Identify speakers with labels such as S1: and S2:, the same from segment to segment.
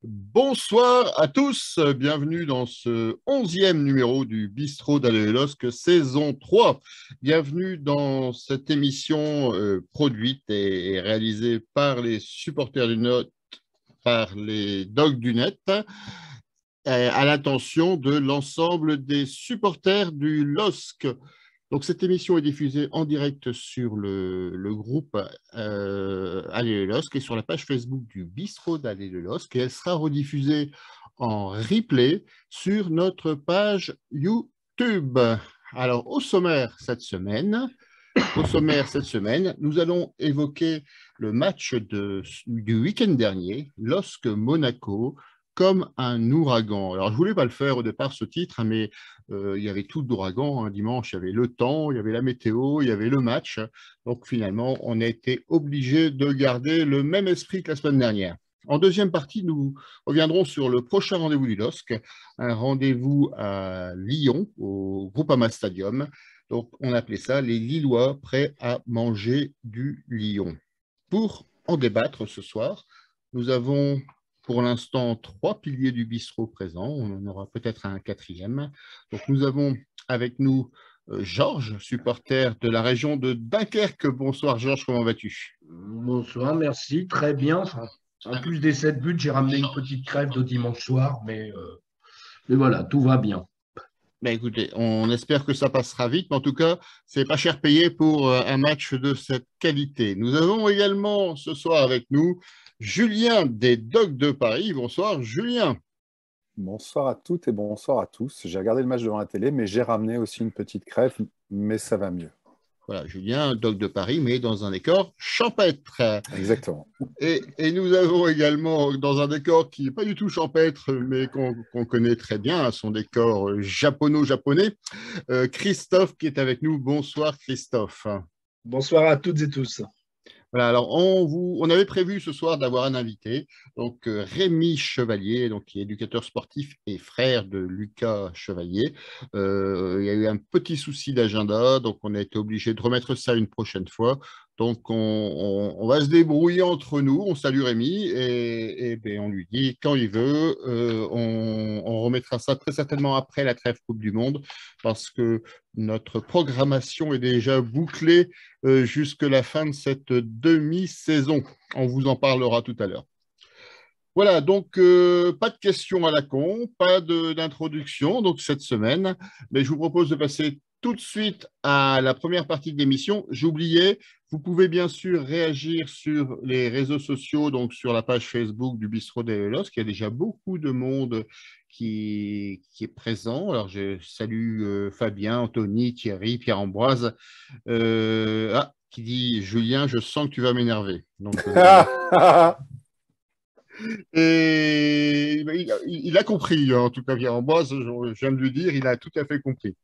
S1: Bonsoir à tous, bienvenue dans ce 11e numéro du Bistrot d'Alain et LOSC, saison 3. Bienvenue dans cette émission produite et réalisée par les supporters du Net, par les Dogs du Net, à l'attention de l'ensemble des supporters du LOSC. Donc, cette émission est diffusée en direct sur le groupe Allez le LOSC et sur la page Facebook du Bistrot d'Allez le LOSC, et elle sera rediffusée en replay sur notre page YouTube. Alors, au sommaire cette semaine, nous allons évoquer le match du week-end dernier, LOSC-Monaco, comme un ouragan. Alors, je ne voulais pas le faire au départ, ce titre, mais il y avait tout d'ouragan. Dimanche, il y avait le temps, il y avait la météo, il y avait le match. Donc, finalement, on a été obligé de garder le même esprit que la semaine dernière. En deuxième partie, nous reviendrons sur le prochain rendez-vous du LOSC, un rendez-vous à Lyon, au Groupama Stadium. Donc, on appelait ça les Lillois prêts à manger du lion. Pour en débattre ce soir, nous avons pour l'instant 3 piliers du bistrot présents. On en aura peut-être un quatrième. Donc, nous avons avec nous Georges, supporter de la région de Dunkerque. Bonsoir Georges, comment vas-tu?
S2: Bonsoir, merci, très bien. Enfin, en plus des 7 buts, j'ai ramené une petite crève de dimanche soir, mais voilà, tout va bien.
S1: Ben écoutez, on espère que ça passera vite, mais en tout cas, c'est pas cher payé pour un match de cette qualité. Nous avons également ce soir avec nous Julien des Dogs de Paris. Bonsoir Julien.
S3: Bonsoir à toutes et bonsoir à tous. J'ai regardé le match devant la télé, mais j'ai ramené aussi une petite crève, mais ça va mieux.
S1: Voilà, Julien, Dog de Paris, mais dans un décor champêtre.
S3: Exactement.
S1: Et nous avons également, dans un décor qui n'est pas du tout champêtre, mais qu'on connaît très bien, son décor japonais, Christophe qui est avec nous. Bonsoir Christophe.
S4: Bonsoir à toutes et tous.
S1: Voilà, alors on avait prévu ce soir d'avoir un invité, donc Rémi Chevalier, donc, qui est éducateur sportif et frère de Lucas Chevalier. Il y a eu un petit souci d'agenda, donc on a été obligé de remettre ça une prochaine fois. Donc on va se débrouiller entre nous, on salue Rémi et ben, on lui dit quand il veut, on remettra ça très certainement après la trêve Coupe du Monde, parce que notre programmation est déjà bouclée jusque la fin de cette demi-saison. On vous en parlera tout à l'heure. Voilà, donc pas de questions à la con, pas d'introduction donc cette semaine, mais je vous propose de passer tout de suite à la première partie de l'émission. J'oubliais, vous pouvez bien sûr réagir sur les réseaux sociaux, donc sur la page Facebook du Bistrot des Lost, qui a déjà beaucoup de monde qui est présent. Alors, je salue Fabien, Anthony, Thierry, Pierre-Ambroise, qui dit « Julien, je sens que tu vas m'énerver ». Donc, et il a compris, en tout cas, Pierre-Ambroise, je viens de lui dire, il a tout à fait compris.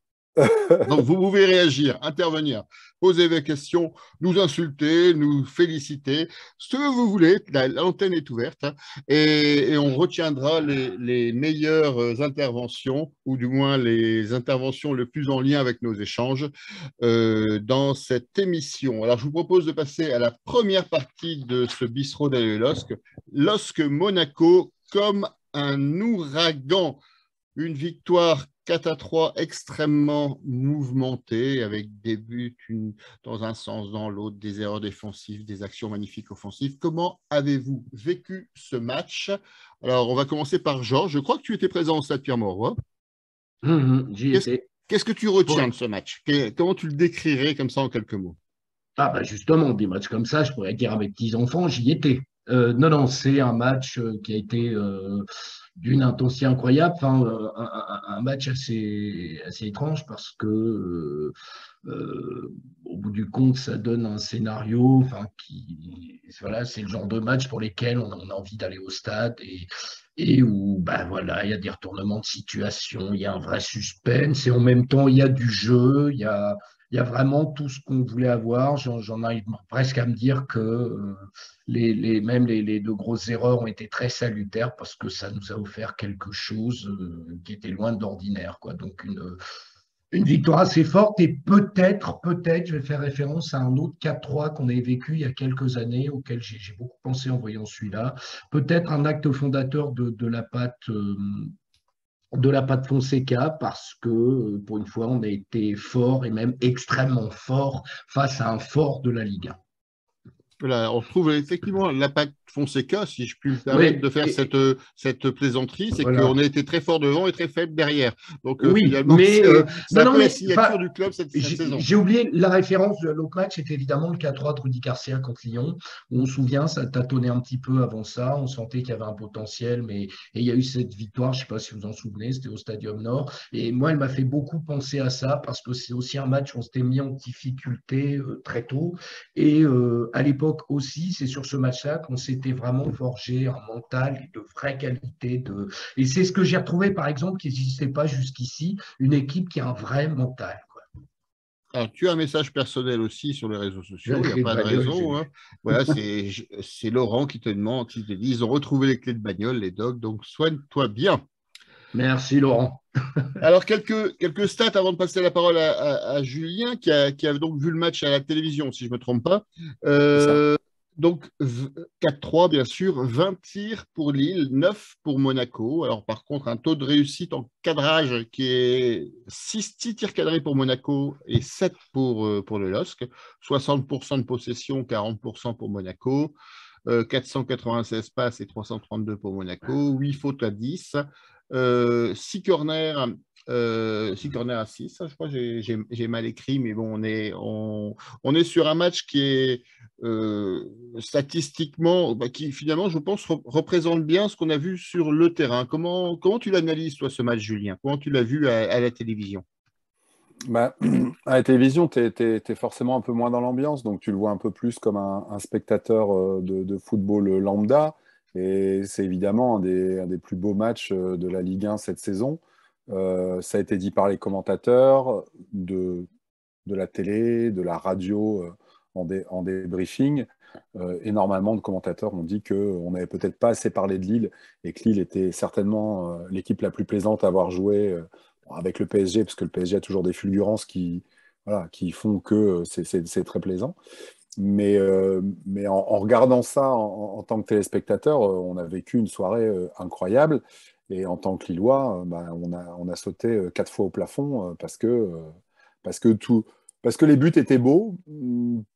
S1: Donc, vous pouvez réagir, intervenir, poser des questions, nous insulter, nous féliciter, ce que vous voulez. L'antenne est ouverte, hein, et on retiendra les meilleures interventions, ou du moins les interventions les plus en lien avec nos échanges dans cette émission. Alors, je vous propose de passer à la première partie de ce bistrot d'Alain LOSC, LOSC-Monaco comme un ouragan. Une victoire 4-3 extrêmement mouvementée, avec des buts dans un sens, dans l'autre, des erreurs défensives, des actions magnifiques offensives. Comment avez-vous vécu ce match? Alors, on va commencer par Georges. Je crois que tu étais présent au Stade Pierre-Mauroy.
S2: J'y étais.
S1: Qu'est-ce que tu retiens
S2: Ouais.
S1: de ce match? Comment tu le décrirais comme ça en quelques mots?
S2: Ah bah justement, des matchs comme ça, je pourrais dire à mes petits-enfants, j'y étais. Non, c'est un match qui a été d'une intensité incroyable, enfin, un match assez étrange parce que au bout du compte, ça donne un scénario, enfin, voilà, c'est le genre de match pour lesquels on a envie d'aller au stade et où, ben voilà, il y a des retournements de situation, il y a un vrai suspense et en même temps, il y a du jeu, il y a vraiment tout ce qu'on voulait avoir. J'en arrive presque à me dire que même les deux grosses erreurs ont été très salutaires parce que ça nous a offert quelque chose qui était loin de l'ordinaire, quoi. Donc Une victoire assez forte et peut-être, je vais faire référence à un autre 4-3 qu'on avait vécu il y a quelques années, auquel j'ai beaucoup pensé en voyant celui-là. Peut-être un acte fondateur de la patte Fonseca parce que, pour une fois, on a été fort et même extrêmement fort face à un fort de la Ligue 1.
S1: Voilà, on retrouve effectivement l'impact Fonseca, si je puis me permettre
S2: Oui,
S1: de faire cette plaisanterie, c'est
S2: voilà.
S1: qu'on a été très fort devant et très faible derrière. Donc
S2: Oui,
S1: finalement,
S2: mais
S1: c'est
S2: non,
S1: un
S2: non,
S1: peu la
S2: mais enfin,
S1: signature du club cette saison.
S2: j'ai oublié la référence de l'autre match, c'était évidemment le 4-3 de Rudy Garcia contre Lyon, où on se souvient, ça tâtonnait un petit peu avant ça, on sentait qu'il y avait un potentiel, mais et il y a eu cette victoire, je ne sais pas si vous en souvenez, c'était au Stadium Nord, et moi, elle m'a fait beaucoup penser à ça, parce que c'est aussi un match où on s'était mis en difficulté très tôt, et à l'époque aussi, c'est sur ce match-là qu'on s'était vraiment forgé un mental de vraie qualité, et c'est ce que j'ai retrouvé, par exemple, qui n'existait pas jusqu'ici, une équipe qui a un vrai mental, quoi.
S1: Alors, tu as un message personnel aussi sur les réseaux
S2: La
S1: sociaux, il n'y a
S2: clé de
S1: pas de
S2: bagnole, j'ai
S1: raison,
S2: vu.
S1: hein. Voilà, c'est Laurent qui te demande, qui te dit, ils ont retrouvé les clés de bagnole, les dogs, donc soigne-toi bien.
S2: Merci, Laurent.
S1: Alors, quelques stats avant de passer la parole à Julien, qui a donc vu le match à la télévision, si je ne me trompe pas.
S3: C'est ça.
S1: Donc, 4-3, bien sûr, 20 tirs pour Lille, 9 pour Monaco. Alors, par contre, un taux de réussite en cadrage qui est 6 tirs cadrés pour Monaco et 7 pour le LOSC. 60% de possession, 40% pour Monaco. 496 passes et 332 pour Monaco. 8 fautes à 10. 6 corners. 6 corners à 6, je crois que j'ai mal écrit, mais bon, on est sur un match qui est statistiquement, qui finalement, je pense, représente bien ce qu'on a vu sur le terrain. Comment tu l'analyses, toi, ce match, Julien? Comment tu l'as vu à la télévision?
S3: Bah, à la télévision, tu es forcément un peu moins dans l'ambiance, donc tu le vois un peu plus comme un spectateur de football lambda. Et c'est évidemment un des plus beaux matchs de la Ligue 1 cette saison. Ça a été dit par les commentateurs de la télé, de la radio en débriefing. Énormément de commentateurs ont dit qu'on n'avait peut-être pas assez parlé de Lille et que Lille était certainement l'équipe la plus plaisante à avoir joué avec le PSG, parce que le PSG a toujours des fulgurances voilà, qui font que c'est très plaisant. Mais en regardant ça en tant que téléspectateur, on a vécu une soirée incroyable. Et en tant que Lillois, bah, on a sauté 4 fois au plafond parce que tout, parce que les buts étaient beaux,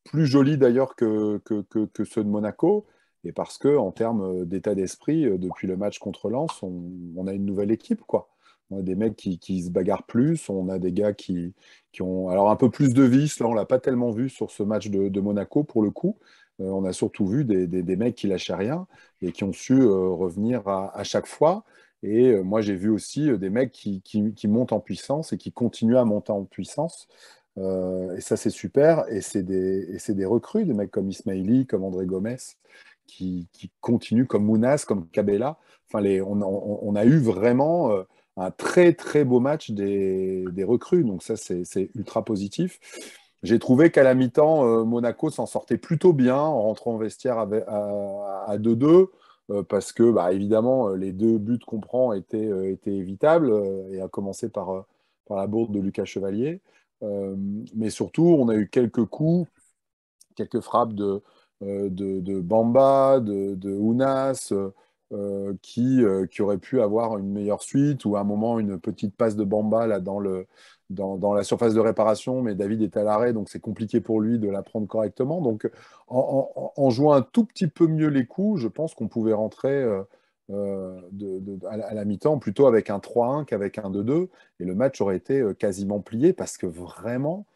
S3: plus jolis d'ailleurs que ceux de Monaco, et parce que en termes d'état d'esprit, depuis le match contre Lens, on a une nouvelle équipe, quoi. On a des mecs qui se bagarrent plus, on a des gars qui ont alors un peu plus de vis. Là, on l'a pas tellement vu sur ce match de Monaco pour le coup. On a surtout vu des mecs qui lâchaient rien et qui ont su revenir à chaque fois. Et moi, j'ai vu aussi des mecs qui montent en puissance et qui continuent à monter en puissance. Et ça, c'est super. Et c'est des recrues, des mecs comme Ismaili, comme André Gomes, qui continuent, comme Mounas, comme Cabella. Enfin, on a eu vraiment un très, très beau match des recrues. Donc ça, c'est ultra positif. J'ai trouvé qu'à la mi-temps, Monaco s'en sortait plutôt bien en rentrant au vestiaire à 2-2. Parce que, bah, évidemment, les 2 buts qu'on prend étaient évitables, et à commencer par la bourde de Lucas Chevalier. Mais surtout, on a eu quelques coups, quelques frappes de Bamba, de Ounas, qui auraient pu avoir une meilleure suite, ou à un moment, une petite passe de Bamba là, dans la surface de réparation, mais David est à l'arrêt, donc c'est compliqué pour lui de la prendre correctement. Donc, en jouant un tout petit peu mieux les coups, je pense qu'on pouvait rentrer à la mi-temps plutôt avec un 3-1 qu'avec un 2-2, et le match aurait été quasiment plié, parce que vraiment,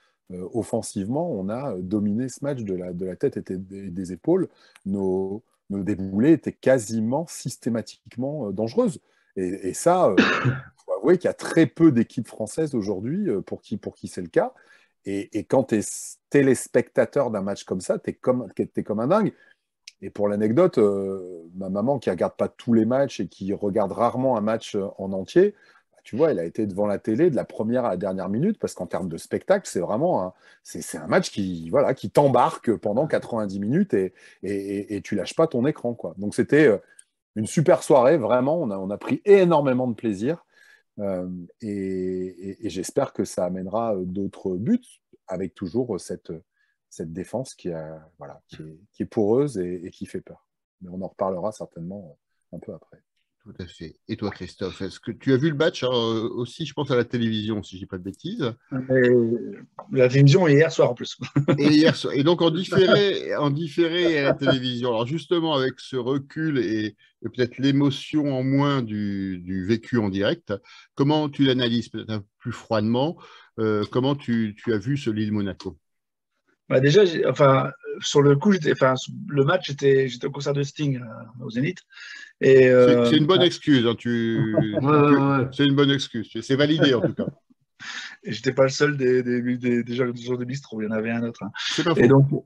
S3: offensivement, on a dominé ce match de la tête et des épaules. Nos déboulés étaient quasiment systématiquement dangereuses. Et ça, il faut avouer qu'il y a très peu d'équipes françaises aujourd'hui pour qui c'est le cas. Et quand tu es téléspectateur d'un match comme ça, t'es comme un dingue. Et pour l'anecdote, ma maman qui ne regarde pas tous les matchs et qui regarde rarement un match en entier, bah, tu vois, elle a été devant la télé de la première à la dernière minute, parce qu'en termes de spectacle, c'est un match voilà, qui t'embarque pendant 90 minutes, et tu lâches pas ton écran, quoi. Donc c'était une super soirée, vraiment. On a pris énormément de plaisir. Et j'espère que ça amènera d'autres buts avec toujours cette défense qui est poreuse et qui fait peur. Mais on en reparlera certainement un peu après.
S1: Tout à fait. Et toi, Christophe, est-ce que tu as vu le match aussi, je pense, à la télévision, si je dis pas de bêtises?
S4: La télévision hier soir en plus.
S1: Et donc en différé à la télévision. Alors justement, avec ce recul et peut-être l'émotion en moins du vécu en direct, comment tu l'analyses peut-être un peu plus froidement? Comment tu as vu ce Lille-Monaco?
S4: Bah déjà, sur le coup, le match, j'étais au concert de Sting au Zénith. Et
S1: C'est une bonne excuse, hein,
S2: Ouais, ouais, ouais.
S1: c'est une bonne excuse. C'est validé en tout cas.
S4: et j'étais pas le seul des gens de bistrot, il y en avait un autre, hein.
S1: C'est pas
S4: Et
S1: faux.
S4: donc,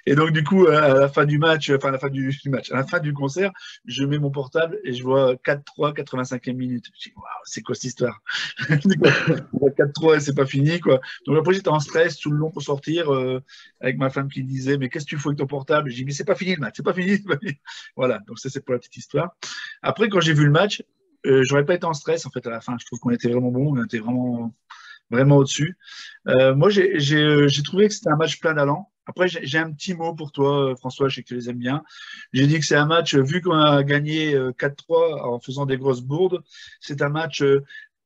S4: et donc, du coup, à la fin du match, enfin, à la fin du match, à la fin du concert, je mets mon portable et je vois 4-3, 85e minute. Je dis, waouh, c'est quoi cette histoire? 4-3 et c'est pas fini, quoi. Donc après, j'étais en stress tout le long pour sortir, avec ma femme qui disait, mais qu'est-ce que tu fais avec ton portable? Je dis, mais c'est pas fini le match, c'est pas fini, c'est pas fini. Voilà, donc ça, c'est pour la petite histoire. Après, quand j'ai vu le match, j'aurais pas été en stress, en fait, à la fin. Je trouve qu'on était vraiment bon, on était vraiment au-dessus. Moi, j'ai trouvé que c'était un match plein d'allant. Après, j'ai un petit mot pour toi, François, je sais que tu les aimes bien. J'ai dit que c'est un match, vu qu'on a gagné 4-3 en faisant des grosses bourdes, c'est un match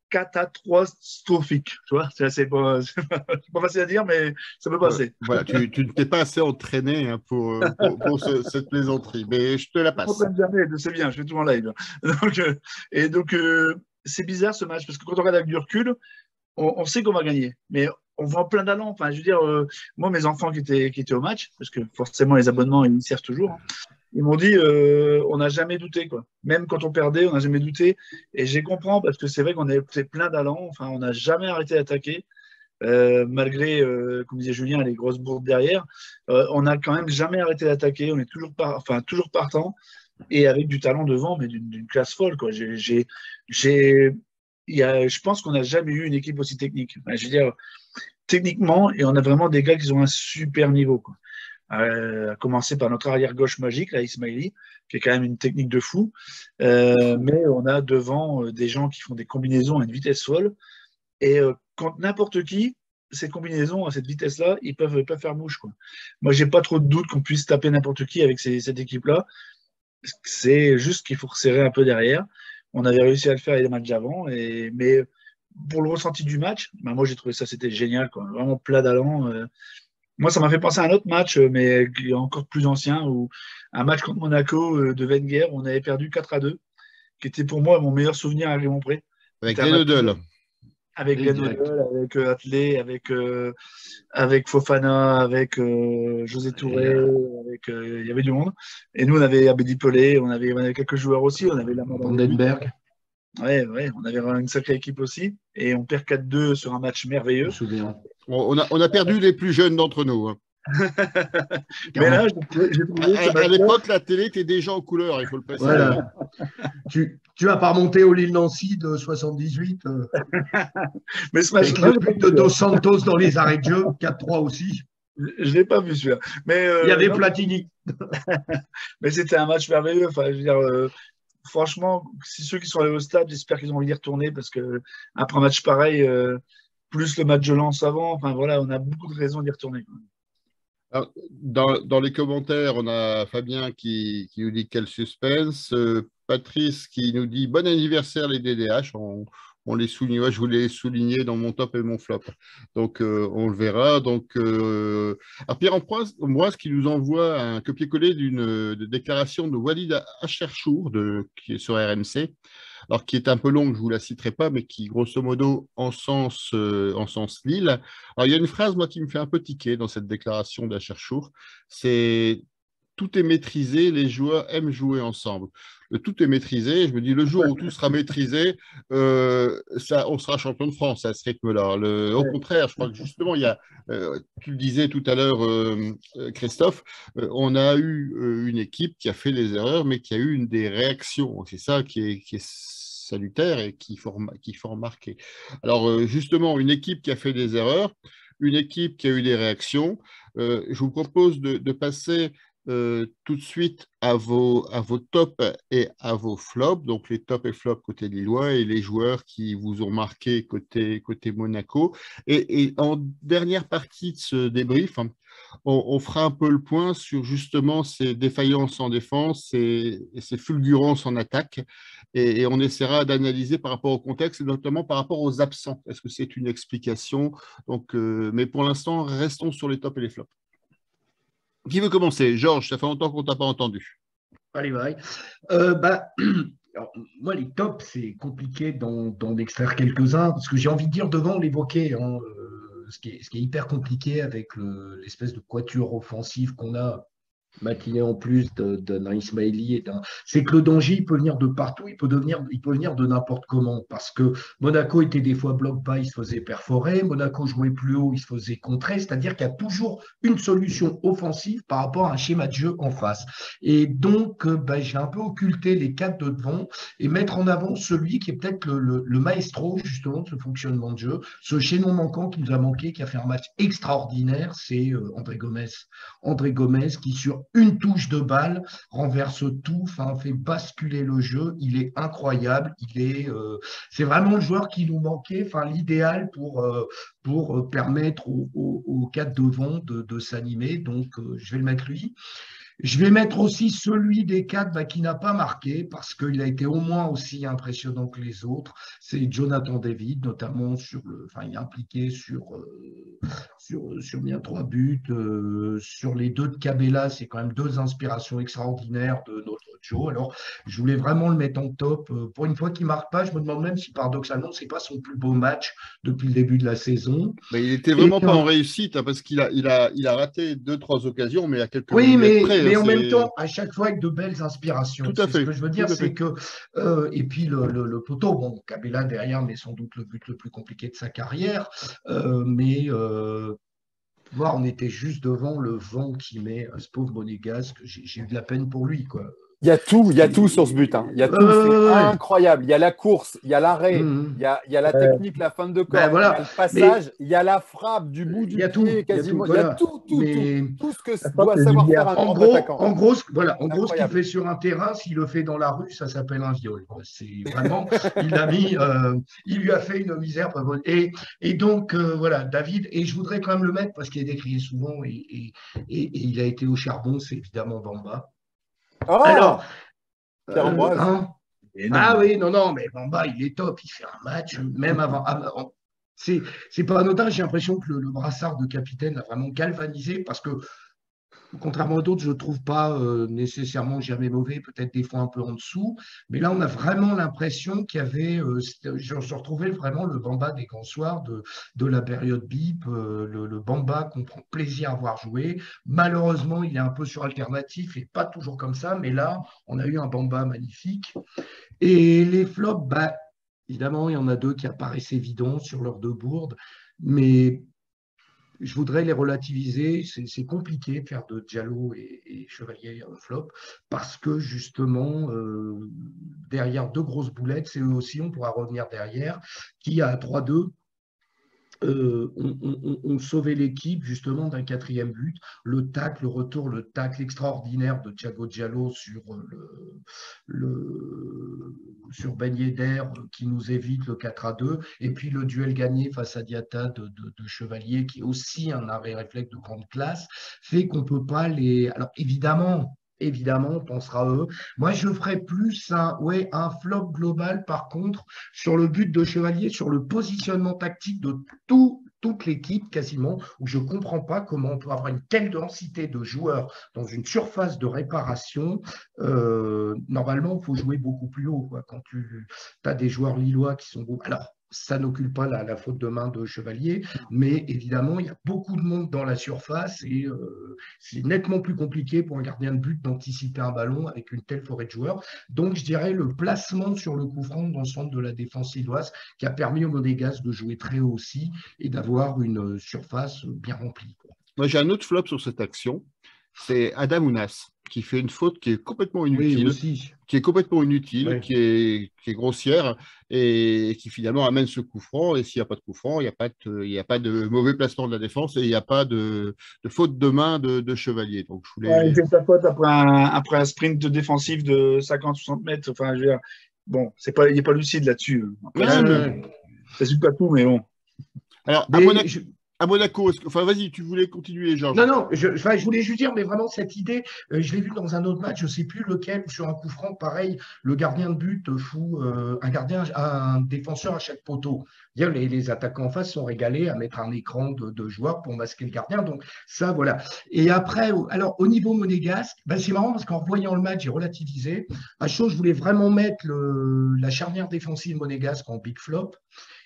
S4: catastrophique. Tu vois, c'est pas, c'est pas facile à dire, mais ça peut passer.
S1: Voilà, tu ne t'es pas assez entraîné, hein, pour cette plaisanterie, mais je te la
S4: Je
S1: passe.
S4: m'entraîne jamais, je sais bien, je fais tout en live. Donc, c'est bizarre ce match, parce que quand on regarde avec du recul, on sait qu'on va gagner, mais on voit plein d'allants. Enfin, je veux dire, moi, mes enfants qui étaient au match, parce que forcément, les abonnements, ils me servent toujours, hein, ils m'ont dit, on n'a jamais douté, quoi. Même quand on perdait, on n'a jamais douté. Et j'ai compris, parce que c'est vrai qu'on avait fait plein d'allants. Enfin, on n'a jamais arrêté d'attaquer, malgré, comme disait Julien, les grosses bourdes derrière. On n'a quand même jamais arrêté d'attaquer. On est toujours partant et avec du talent devant, mais d'une classe folle, quoi. Je pense qu'on n'a jamais eu une équipe aussi technique. Enfin, je veux dire, techniquement, et on a vraiment des gars qui ont un super niveau, quoi. À commencer par notre arrière gauche magique, là, Ismaili, qui est quand même une technique de fou. Mais on a devant des gens qui font des combinaisons à une vitesse folle. Et quand n'importe qui, ces combinaisons à cette vitesse-là, ils peuvent faire mouche, quoi. Moi, j'ai pas trop de doute qu'on puisse taper n'importe qui avec cette équipe-là. C'est juste qu'il faut resserrer un peu derrière. On avait réussi à le faire les matchs d'avant, mais pour le ressenti du match, bah moi j'ai trouvé ça c'était génial, quoi. Vraiment plat d'allant. Moi, ça m'a fait penser à un autre match, mais qui est encore plus ancien, où un match contre Monaco de Wenger, où on avait perdu 4-2, qui était pour moi mon meilleur souvenir à Raymond-Pré.
S1: Avec
S4: C'était un match
S1: Glenn
S4: avec Glenn
S2: Exact.
S4: Hoddle, avec Atlé, avec Fofana, avec José Touré, il y avait du monde. Et nous, on avait Abedi Pelé, on avait quelques joueurs aussi, on avait Lamar dans les buts.
S2: Vandenberg,
S4: Ouais, on avait une sacrée équipe aussi. Et on perd 4-2 sur un match
S2: je
S4: merveilleux.
S2: me souviens.
S1: On a perdu les plus jeunes d'entre nous, hein.
S4: Mais là, j'ai trouvé ce
S1: À
S4: match-là.
S1: l'époque, la télé était déjà en couleur, il faut le préciser.
S2: Voilà. Tu vas pas remonter au Lille-Nancy de 78.
S4: Mais ce
S2: Avec
S4: match-là,
S2: le but de Dos Santos dans les arrêts de jeu, 4-3 aussi.
S4: je l'ai pas vu celui-là. Mais,
S2: Il y avait
S4: non,
S2: Platini.
S4: mais c'était un match merveilleux. Enfin, je veux dire, franchement, si ceux qui sont allés au stade, j'espère qu'ils ont envie d'y retourner parce que après un match pareil, plus le match de Lens avant, enfin voilà, on a beaucoup de raisons d'y retourner, quoi.
S1: Alors, dans les commentaires, on a Fabien qui nous dit quel suspense. Patrice qui nous dit bon anniversaire les DDH. On les souligne. Ouais, je voulais les souligner dans mon top et mon flop. Donc, on le verra. Donc, alors Pierre-Ambroise qui nous envoie un copier-coller d'une déclaration de Walid Acharchour qui est sur RMC. Alors, qui est un peu longue, je ne vous la citerai pas, mais qui, grosso modo, encense Lille. Alors, il y a une phrase, moi, qui me fait un peu tiquer dans cette déclaration d'Acharchour, c'est « Tout est maîtrisé, les joueurs aiment jouer ensemble ». Le tout est maîtrisé, je me dis, le jour où tout sera maîtrisé, on sera champion de France à ce rythme-là. Au contraire, je crois que justement, tu le disais tout à l'heure, Christophe, on a eu une équipe qui a fait des erreurs, mais qui a eu des réactions. C'est ça qui est salutaire et qu'il faut remarquer. Alors, justement, une équipe qui a fait des erreurs, une équipe qui a eu des réactions, je vous propose de passer tout de suite à vos tops et à vos flops. Donc les tops et flops côté Lillois et les joueurs qui vous ont marqué côté Monaco. Et en dernière partie de ce débrief, hein, on fera un peu le point sur justement ces défaillances en défense et ces fulgurances en attaque. Et on essaiera d'analyser par rapport au contexte et notamment par rapport aux absents. Est-ce que c'est une explication? Donc, mais pour l'instant, restons sur les tops et les flops. Qui veut commencer? Georges, ça fait longtemps qu'on ne t'a pas entendu.
S2: Allez, bye. Alors, moi, les tops, c'est compliqué d'en extraire quelques-uns, parce que j'ai envie de dire, devant, on l'évoquait, hein, ce qui est hyper compliqué avec l'espèce de quatuor offensif qu'on a, matiné en plus d'un Ismaili c'est que le danger, il peut venir de partout, il peut venir de n'importe comment, parce que Monaco était des fois bloc bas, il se faisait perforer, Monaco jouait plus haut, il se faisait contrer, c'est-à-dire qu'il y a toujours une solution offensive par rapport à un schéma de jeu en face. Et donc, j'ai un peu occulté les quatre de devant et mettre en avant celui qui est peut-être le maestro, justement, de ce fonctionnement de jeu, ce chaînon manquant qui nous a manqué, qui a fait un match extraordinaire, c'est André Gomes. André Gomes qui, sur une touche de balle, renverse tout, fait basculer le jeu. Il est incroyable. C'est vraiment le joueur qui nous manquait, l'idéal pour permettre aux quatre devant de s'animer. Donc, je vais le mettre lui. Je vais mettre aussi celui des quatre qui n'a pas marqué parce qu'il a été au moins aussi impressionnant que les autres. C'est Jonathan David, notamment il est impliqué sur bien 3 buts. Sur les 2 de Cabella, c'est quand même 2 inspirations extraordinaires de notre Joe. Alors, je voulais vraiment le mettre en top. Pour une fois qu'il ne marque pas, je me demande même si paradoxalement, ce n'est pas son plus beau match depuis le début de la saison.
S1: Mais il n'était vraiment pas en réussite, hein, parce qu'il a raté 2-3 occasions, mais à quelques
S2: oui,
S1: minutes près.
S2: mais
S1: hein,
S2: en même temps, à chaque fois avec de belles inspirations.
S1: Tout à fait.
S2: Ce que je veux dire, c'est que. Et puis le poteau, bon, Cabella derrière, mais sans doute le but le plus compliqué de sa carrière. Voir, on était juste devant le vent qui met ce pauvre Monégasque. J'ai eu de la peine pour lui, quoi.
S3: Il y a tout sur ce but. Hein. Il y a tout, c'est incroyable. Il y a la course, il y a l'arrêt, il y a la technique, la fin de corps, il y a le passage, il y a la frappe du bout du pied quasiment. Il y a tout ce que doit savoir faire un grand attaquant.
S2: En gros, ce qu'il fait sur un terrain, s'il le fait dans la rue, ça s'appelle un viol. C'est vraiment, il lui a fait une misère. Et donc, voilà, David, et je voudrais quand même le mettre parce qu'il est décrié souvent et il a été au charbon, c'est évidemment Bamba.
S3: Oh,
S2: alors, oui, non, mais Bamba, il est top, il fait un match, même avant. C'est pas anodin, j'ai l'impression que le brassard de capitaine a vraiment galvanisé parce que, contrairement à d'autres, je ne trouve pas nécessairement jamais mauvais, peut-être des fois un peu en dessous, mais là, on a vraiment l'impression qu'il y avait, je retrouvais vraiment le Bamba des grands soirs de la période BIP, le Bamba qu'on prend plaisir à voir jouer. Malheureusement, il est un peu sur alternatif et pas toujours comme ça, mais là, on a eu un Bamba magnifique. Et les flops, évidemment, il y en a 2 qui apparaissent évidents sur leurs 2 bourdes, mais je voudrais les relativiser. C'est compliqué de faire de Diallo et Chevalier un flop parce que justement, derrière 2 grosses boulettes, c'est eux aussi, on pourra revenir derrière, qui à 3-2 ont sauvé l'équipe justement d'un 4e but. Le tacle extraordinaire de Thiago Diallo sur Ben Yedder qui nous évite le 4-2, et puis le duel gagné face à Diatta de Chevalier qui est aussi un arrêt réflexe de grande classe, fait qu'on ne peut pas les... Alors évidemment, on pensera à eux. Moi, je ferais plus un flop global, par contre, sur le but de Chevalier, sur le positionnement tactique de toute l'équipe, quasiment, où je ne comprends pas comment on peut avoir une telle densité de joueurs dans une surface de réparation. Normalement, il faut jouer beaucoup plus haut, quoi, quand tu as des joueurs lillois qui sont beaux. Alors, ça n'occupe pas la faute de main de Chevalier, mais évidemment, il y a beaucoup de monde dans la surface et c'est nettement plus compliqué pour un gardien de but d'anticiper un ballon avec une telle forêt de joueurs. Donc, je dirais le placement sur le coup franc dans le centre de la défense lilloise qui a permis au Monégasque de jouer très haut aussi et d'avoir une surface bien remplie, quoi.
S1: Moi, j'ai un autre flop sur cette action. c'est Adam Ounas qui fait une faute qui est complètement
S2: Oui,
S1: inutile,
S2: aussi.
S1: qui
S2: Oui.
S1: est grossière et qui finalement amène ce coup franc. Et s'il n'y a pas de coup franc, il y a pas de mauvais placement de la défense et il n'y a pas de faute de main de Chevalier. Donc je
S4: Ouais, il
S1: voulais.
S4: fait sa faute après un sprint défensif de 50-60 mètres. Enfin, je veux dire, bon, il n'est pas lucide là-dessus. Après,
S1: Non, mais
S4: ça suit pas tout, mais bon.
S1: alors
S2: Mais
S1: À Monaco, enfin vas-y, tu voulais continuer, Georges.
S2: non, non, je voulais juste dire, mais vraiment, cette idée, je l'ai vu dans un autre match, je ne sais plus lequel, sur un coup franc, pareil, le gardien de but fout un défenseur à chaque poteau. Dire, les attaquants en face sont régalés à mettre un écran de joueurs pour masquer le gardien. Donc, ça, voilà. Et après, alors, au niveau monégasque, ben, c'est marrant parce qu'en revoyant le match, j'ai relativisé. À chaud, je voulais vraiment mettre la charnière défensive monégasque en big flop.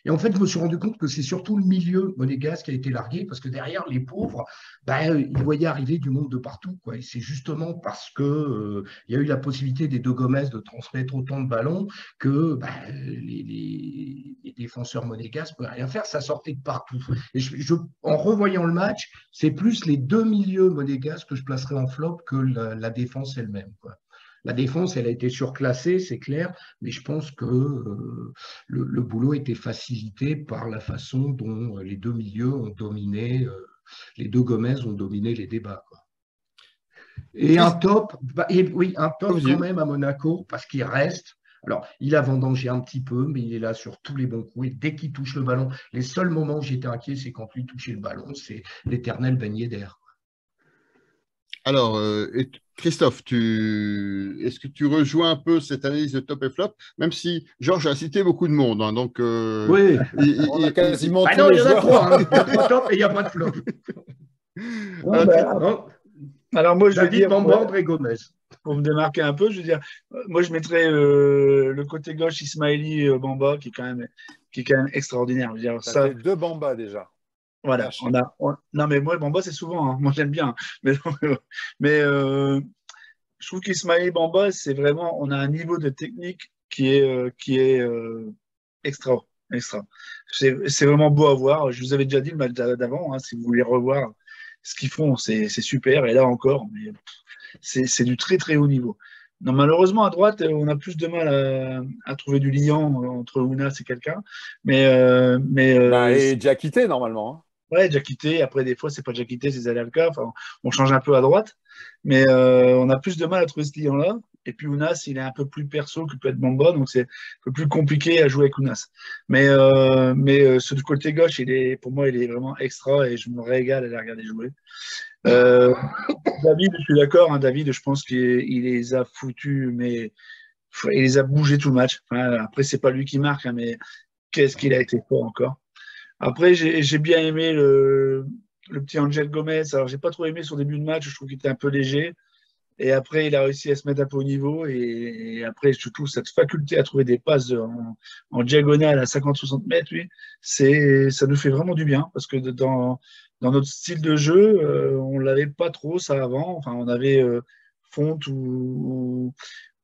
S2: Et en fait, je me suis rendu compte que c'est surtout le milieu monégasque qui a été largué parce que derrière, les pauvres, ben, ils voyaient arriver du monde de partout, quoi. Et c'est justement parce que il y a eu la possibilité des deux Gomez de transmettre autant de ballons que ben, les défenseurs monégasques ne pouvaient rien faire. Ça sortait de partout. Et en revoyant le match, c'est plus les deux milieux monégasques que je placerais en flop que la défense elle-même, quoi. La défense, elle a été surclassée, c'est clair, mais je pense que le boulot était facilité par la façon dont les deux milieux ont dominé, les deux Gomez ont dominé les débats, quoi. Et un top, oui, un top quand
S1: Vas-y.
S2: même à Monaco, parce qu'il reste. Alors, il a vendangé un petit peu, mais il est là sur tous les bons coups. Et dès qu'il touche le ballon, les seuls moments où j'étais inquiet, c'est quand lui touchait le ballon. C'est l'éternel beignet d'air.
S1: Alors, Christophe, est-ce que tu rejoins un peu cette analyse de top et flop, même si Georges a cité beaucoup de monde, hein, donc
S2: Oui.
S3: On a quasiment
S2: Bah
S3: tous
S2: non, il
S3: les
S2: y en a
S3: joueurs.
S2: trois, hein. Il y a trois tops et il n'y a pas de flop.
S4: Non,
S1: Alors,
S2: Hein.
S4: alors moi, je veux
S2: David
S4: dire,
S2: Bamba, André Gomez.
S4: pour me démarquer un peu, je veux dire, moi, je mettrais le côté gauche Ismaili Bamba, qui est quand même extraordinaire. Je veux dire,
S3: Ça
S4: ça,
S3: fait 2 Bamba déjà.
S4: voilà.
S3: Vache.
S4: Non, mais moi, Bamba, c'est souvent, hein. Moi, j'aime bien. Mais, mais je trouve qu'Ismaili Bamba, c'est vraiment, on a un niveau de technique qui est extra. Extra. C'est vraiment beau à voir. Je vous avais déjà dit le match d'avant, hein, si vous voulez revoir ce qu'ils font, c'est super. Et là encore, mais c'est du très très haut niveau. Non, malheureusement, à droite, on a plus de mal à trouver du liant entre Ounas et quelqu'un. Mais
S3: Bah, et Diakité, normalement, hein.
S4: ouais, Diakité. Après, des fois, c'est pas Diakité, c'est Zalewka. Enfin, on change un peu à droite. Mais on a plus de mal à trouver ce liant-là. Et puis Ounas, il est un peu plus perso que peut être Bamba, donc c'est un peu plus compliqué à jouer avec Ounas. Mais ce côté gauche, pour moi, il est vraiment extra et je me régale à les regarder jouer. Euh, David, je suis d'accord, hein, David, je pense qu'il les a foutus, mais il les a bougés tout le match. Enfin, après, c'est pas lui qui marque, hein, mais qu'est-ce qu'il a été fort encore. Après, j'ai bien aimé le petit Angel Gomez. Alors, j'ai pas trop aimé son début de match, je trouve qu'il était un peu léger. Et après, il a réussi à se mettre un peu au niveau. Et après, je trouve cette faculté à trouver des passes en diagonale à 50-60 mètres, lui, ça nous fait vraiment du bien. Parce que dans notre style de jeu, on ne l'avait pas trop ça avant. Enfin, on avait Font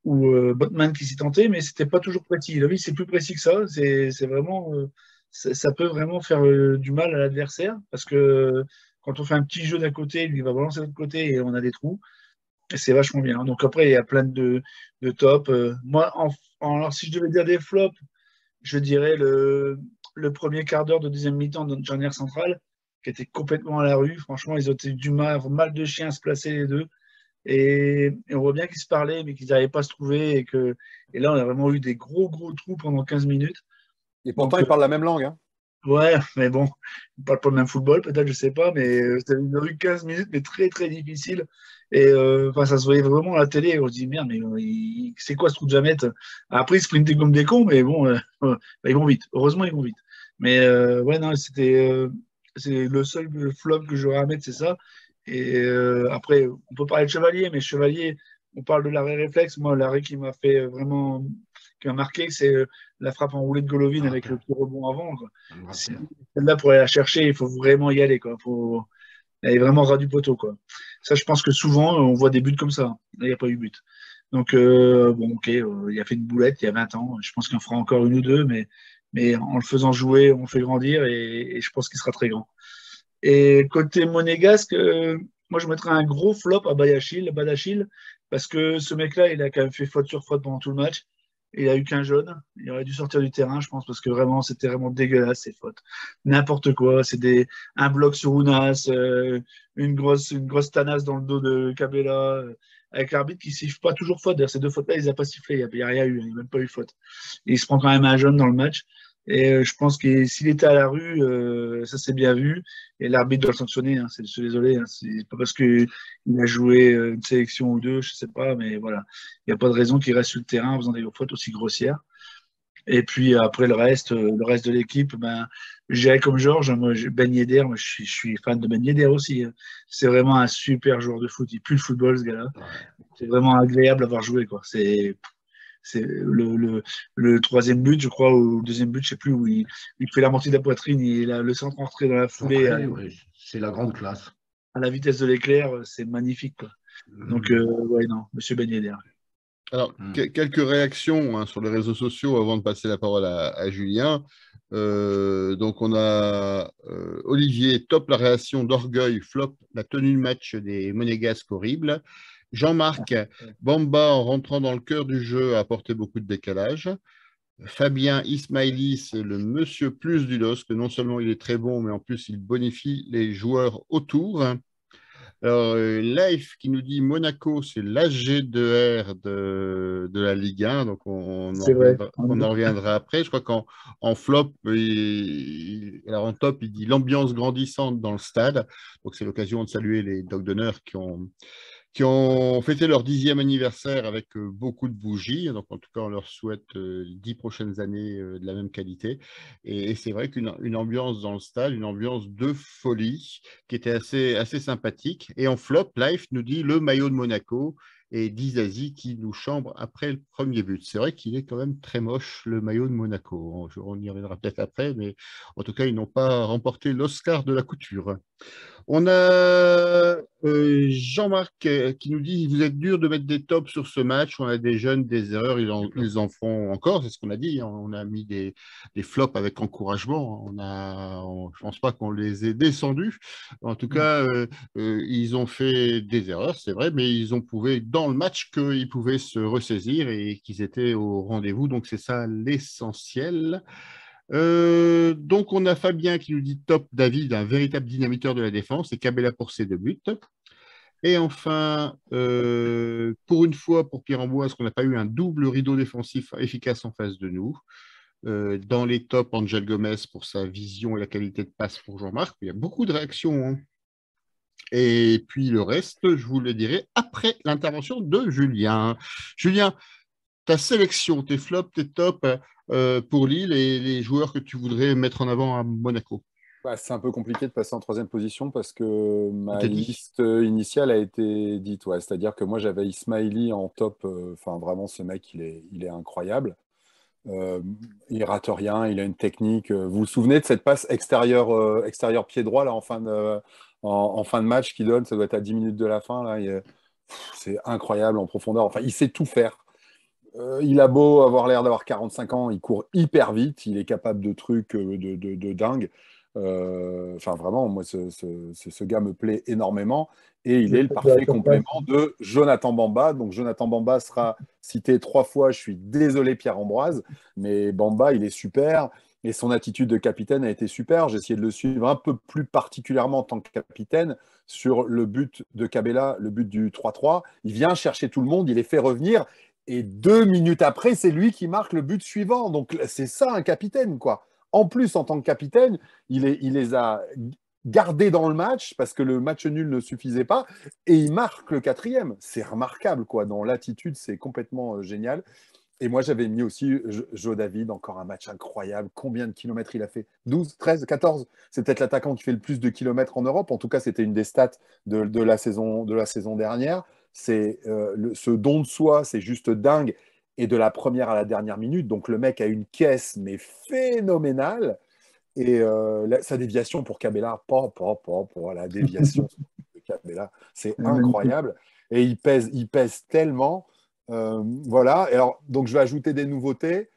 S4: ou Botman qui s'y tentait, mais c'était pas toujours précis. Là, oui, c'est plus précis que ça. C'est vraiment, ça peut vraiment faire du mal à l'adversaire. Parce que quand on fait un petit jeu d'un côté, lui il va balancer de l'autre côté et on a des trous. C'est vachement bien. Donc après, il y a plein de tops. Moi, alors, si je devais dire des flops, je dirais le premier quart d'heure de deuxième mi-temps de notre charnière centrale, qui était complètement à la rue. Franchement, ils ont eu du mal de chien à se placer les deux. Et on voit bien qu'ils se parlaient, mais qu'ils n'arrivaient pas à se trouver. Et là, on a vraiment eu des gros, gros trous pendant 15 minutes.
S3: Et pourtant,
S4: Donc,
S3: ils parlent la même langue, hein.
S4: ouais, mais bon, on parle pas le même football, peut-être, je sais pas, mais c'était une rue 15 minutes, mais très très difficile. Et enfin, ça se voyait vraiment à la télé. Et on se dit, merde, mais c'est quoi ce trou de jamette? Après, ils sprintaient comme des cons, mais bon, bah, ils vont vite. Heureusement, ils vont vite. Mais ouais, non, c'est le seul flop que j'aurais à mettre, c'est ça. Et après, on peut parler de Chevalier, mais Chevalier, on parle de l'arrêt réflexe. Moi, l'arrêt qui m'a fait vraiment, qui m'a marqué, c'est la frappe enroulée de Golovin
S2: Ah,
S4: avec le petit rebond avant, quoi.
S2: c'est-
S4: Celle-là, pour aller la chercher, il faut vraiment y aller, quoi. Elle est vraiment ras du poteau, quoi. Ça, je pense que souvent, on voit des buts comme ça. Là, il n'y a pas eu but. Donc, bon, ok, il a fait une boulette il y a 20 ans. Je pense qu'il en fera encore une ou deux, mais en le faisant jouer, on le fait grandir et je pense qu'il sera très grand. Et côté monégasque, moi, je mettrais un gros flop à Badachil, parce que ce mec-là, il a quand même fait faute sur faute pendant tout le match. Il a eu qu'un jaune. Il aurait dû sortir du terrain, je pense, parce que vraiment, c'était vraiment dégueulasse, ces fautes. N'importe quoi. Un bloc sur Ounas, une grosse tanasse dans le dos de Cabella, avec l'arbitre qui siffle pas toujours faute. D'ailleurs, ces deux fautes-là, il les a pas sifflées. Il n'y a rien eu. Il n'y a même pas eu faute. Et il se prend quand même un jaune dans le match. Et je pense que s'il était à la rue, ça s'est bien vu. Et l'arbitre doit le sanctionner. Hein. Je suis désolé. Hein. C'est pas parce qu'il a joué une sélection ou deux, je sais pas, mais voilà. Il n'y a pas de raison qu'il reste sur le terrain en faisant des fautes aussi grossières. Et puis après le reste de l'équipe, ben, j'irais comme Georges. Moi, Ben Yedder, moi, je suis fan de Ben Yedder aussi. Hein. C'est vraiment un super joueur de foot. Il pue le football, ce gars-là. C'est vraiment agréable à voir jouer, quoi. C'est le troisième but, je crois, ou le deuxième but, je sais plus, où il fait l'amorti de la poitrine, le centre entré dans la foulée
S2: Après, ouais, c'est la grande classe.
S4: à la vitesse de l'éclair, c'est magnifique, quoi. Donc, ouais, non, Monsieur Ben Yedder.
S1: Alors, quelques réactions, hein, sur les réseaux sociaux avant de passer la parole à Julien. Donc, on a Olivier, top la réaction d'orgueil, flop la tenue de match des Monégasques horrible. Jean-Marc, Bamba en rentrant dans le cœur du jeu a apporté beaucoup de décalage. Fabien Ismaili, c'est le monsieur plus du LOSC. Non seulement il est très bon, mais en plus il bonifie les joueurs autour. Alors, Life qui nous dit Monaco, c'est l'AG2R de la Ligue 1, donc
S4: C'est vrai.
S1: on en reviendra après. Je crois qu'en flop, alors en top, il dit l'ambiance grandissante dans le stade. Donc, c'est l'occasion de saluer les dogs d'honneur qui ont fêté leur 10e anniversaire avec beaucoup de bougies. Donc, en tout cas, on leur souhaite 10 prochaines années de la même qualité. Et c'est vrai qu'une ambiance dans le stade, une ambiance de folie qui était assez sympathique. Et en flop, Life nous dit le maillot de Monaco et Dizazi qui nous chambre après le premier but. C'est vrai qu'il est quand même très moche, le maillot de Monaco. On y reviendra peut-être après, mais en tout cas, ils n'ont pas remporté l'Oscar de la couture. On a Jean-Marc qui nous dit vous êtes dur de mettre des tops sur ce match. On a des jeunes, des erreurs, ils en font encore. C'est ce qu'on a dit. On a mis des flops avec encouragement. Je pense pas qu'on les ait descendus. En tout cas, ils ont fait des erreurs, c'est vrai, mais ils ont prouvé dans le match qu'ils pouvaient se ressaisir et qu'ils étaient au rendez-vous. Donc c'est ça l'essentiel. Donc, on a Fabien qui nous dit top David, un véritable dynamiteur de la défense, et Cabella pour ses 2 buts. Et enfin, pour une fois, pour Pierre-Ambroise, qu'on n'a pas eu un double rideau défensif efficace en face de nous. Dans les tops, Angel Gomez pour sa vision et la qualité de passe pour Jean-Marc. Il y a beaucoup de réactions, hein. Et puis le reste, je vous le dirai après l'intervention de Julien. Julien, ta sélection, tes flops, tes tops pour Lille et les joueurs que tu voudrais mettre en avant à Monaco.
S3: C'est un peu compliqué de passer en troisième position parce que ma
S1: t'a dit.
S3: liste initiale a été dite. Ouais. C'est-à-dire que moi, j'avais Ismaili en top. Enfin, vraiment, ce mec, il est incroyable. Il rate rien, il a une technique. Vous vous souvenez de cette passe extérieur pied droit là, en fin de match qu'il donne? Ça doit être à 10 minutes de la fin. Là. C'est incroyable en profondeur. Enfin, il sait tout faire. Il a beau avoir l'air d'avoir 45 ans, il court hyper vite, il est capable de trucs de dingue. Enfin, vraiment, moi, ce gars me plaît énormément. Et il est le parfait complément de Jonathan Bamba. Donc, Jonathan Bamba sera cité 3 fois. Je suis désolé, Pierre-Ambroise, mais Bamba, il est super. Et son attitude de capitaine a été super. J'ai essayé de le suivre un peu plus particulièrement en tant que capitaine sur le but de Cabella, le but du 3-3. Il vient chercher tout le monde, il les fait revenir. Et 2 minutes après, c'est lui qui marque le but suivant. Donc, c'est ça un capitaine, quoi. En plus, en tant que capitaine, il les a gardés dans le match parce que le match nul ne suffisait pas et il marque le 4e. C'est remarquable, quoi. Dans l'attitude, c'est complètement génial. Et moi, j'avais mis aussi Joe David, encore un match incroyable. Combien de kilomètres il a fait? 12, 13, 14? C'est peut-être l'attaquant qui fait le plus de kilomètres en Europe. En tout cas, c'était une des stats de la saison dernière. Ce don de soi, c'est juste dingue. Et de la première à la dernière minute. Donc, le mec a une caisse, mais phénoménale. Et sa déviation pour Cabella, la déviation de Cabella, c'est incroyable. Et il pèse tellement. Voilà. Et alors, donc, je vais ajouter des nouveautés.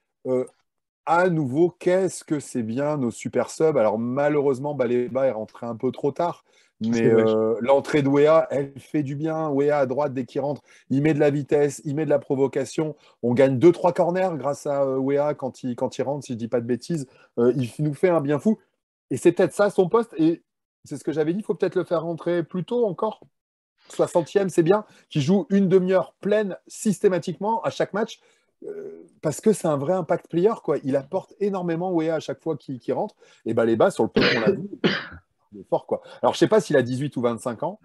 S3: à nouveau, qu'est-ce que c'est bien nos super subs. Alors malheureusement, Baleba est rentré un peu trop tard, mais
S4: C'est vrai.
S3: l'entrée de Wea, elle fait du bien. Wea à droite, dès qu'il rentre, il met de la vitesse, il met de la provocation. On gagne 2-3 corners grâce à Wea quand il rentre, si je dis pas de bêtises. Il nous fait un bien fou. Et c'est peut-être ça son poste. Et c'est ce que j'avais dit, il faut peut-être le faire rentrer plus tôt encore. 60e, c'est bien, qui joue une demi-heure pleine systématiquement à chaque match, parce que c'est un vrai impact player, quoi. Il apporte énormément Wea à chaque fois qu'il rentre. Et ben les bas, sur le peu qu'on l'a vu, il est fort, quoi. Alors, je sais pas s'il a 18 ou 25 ans.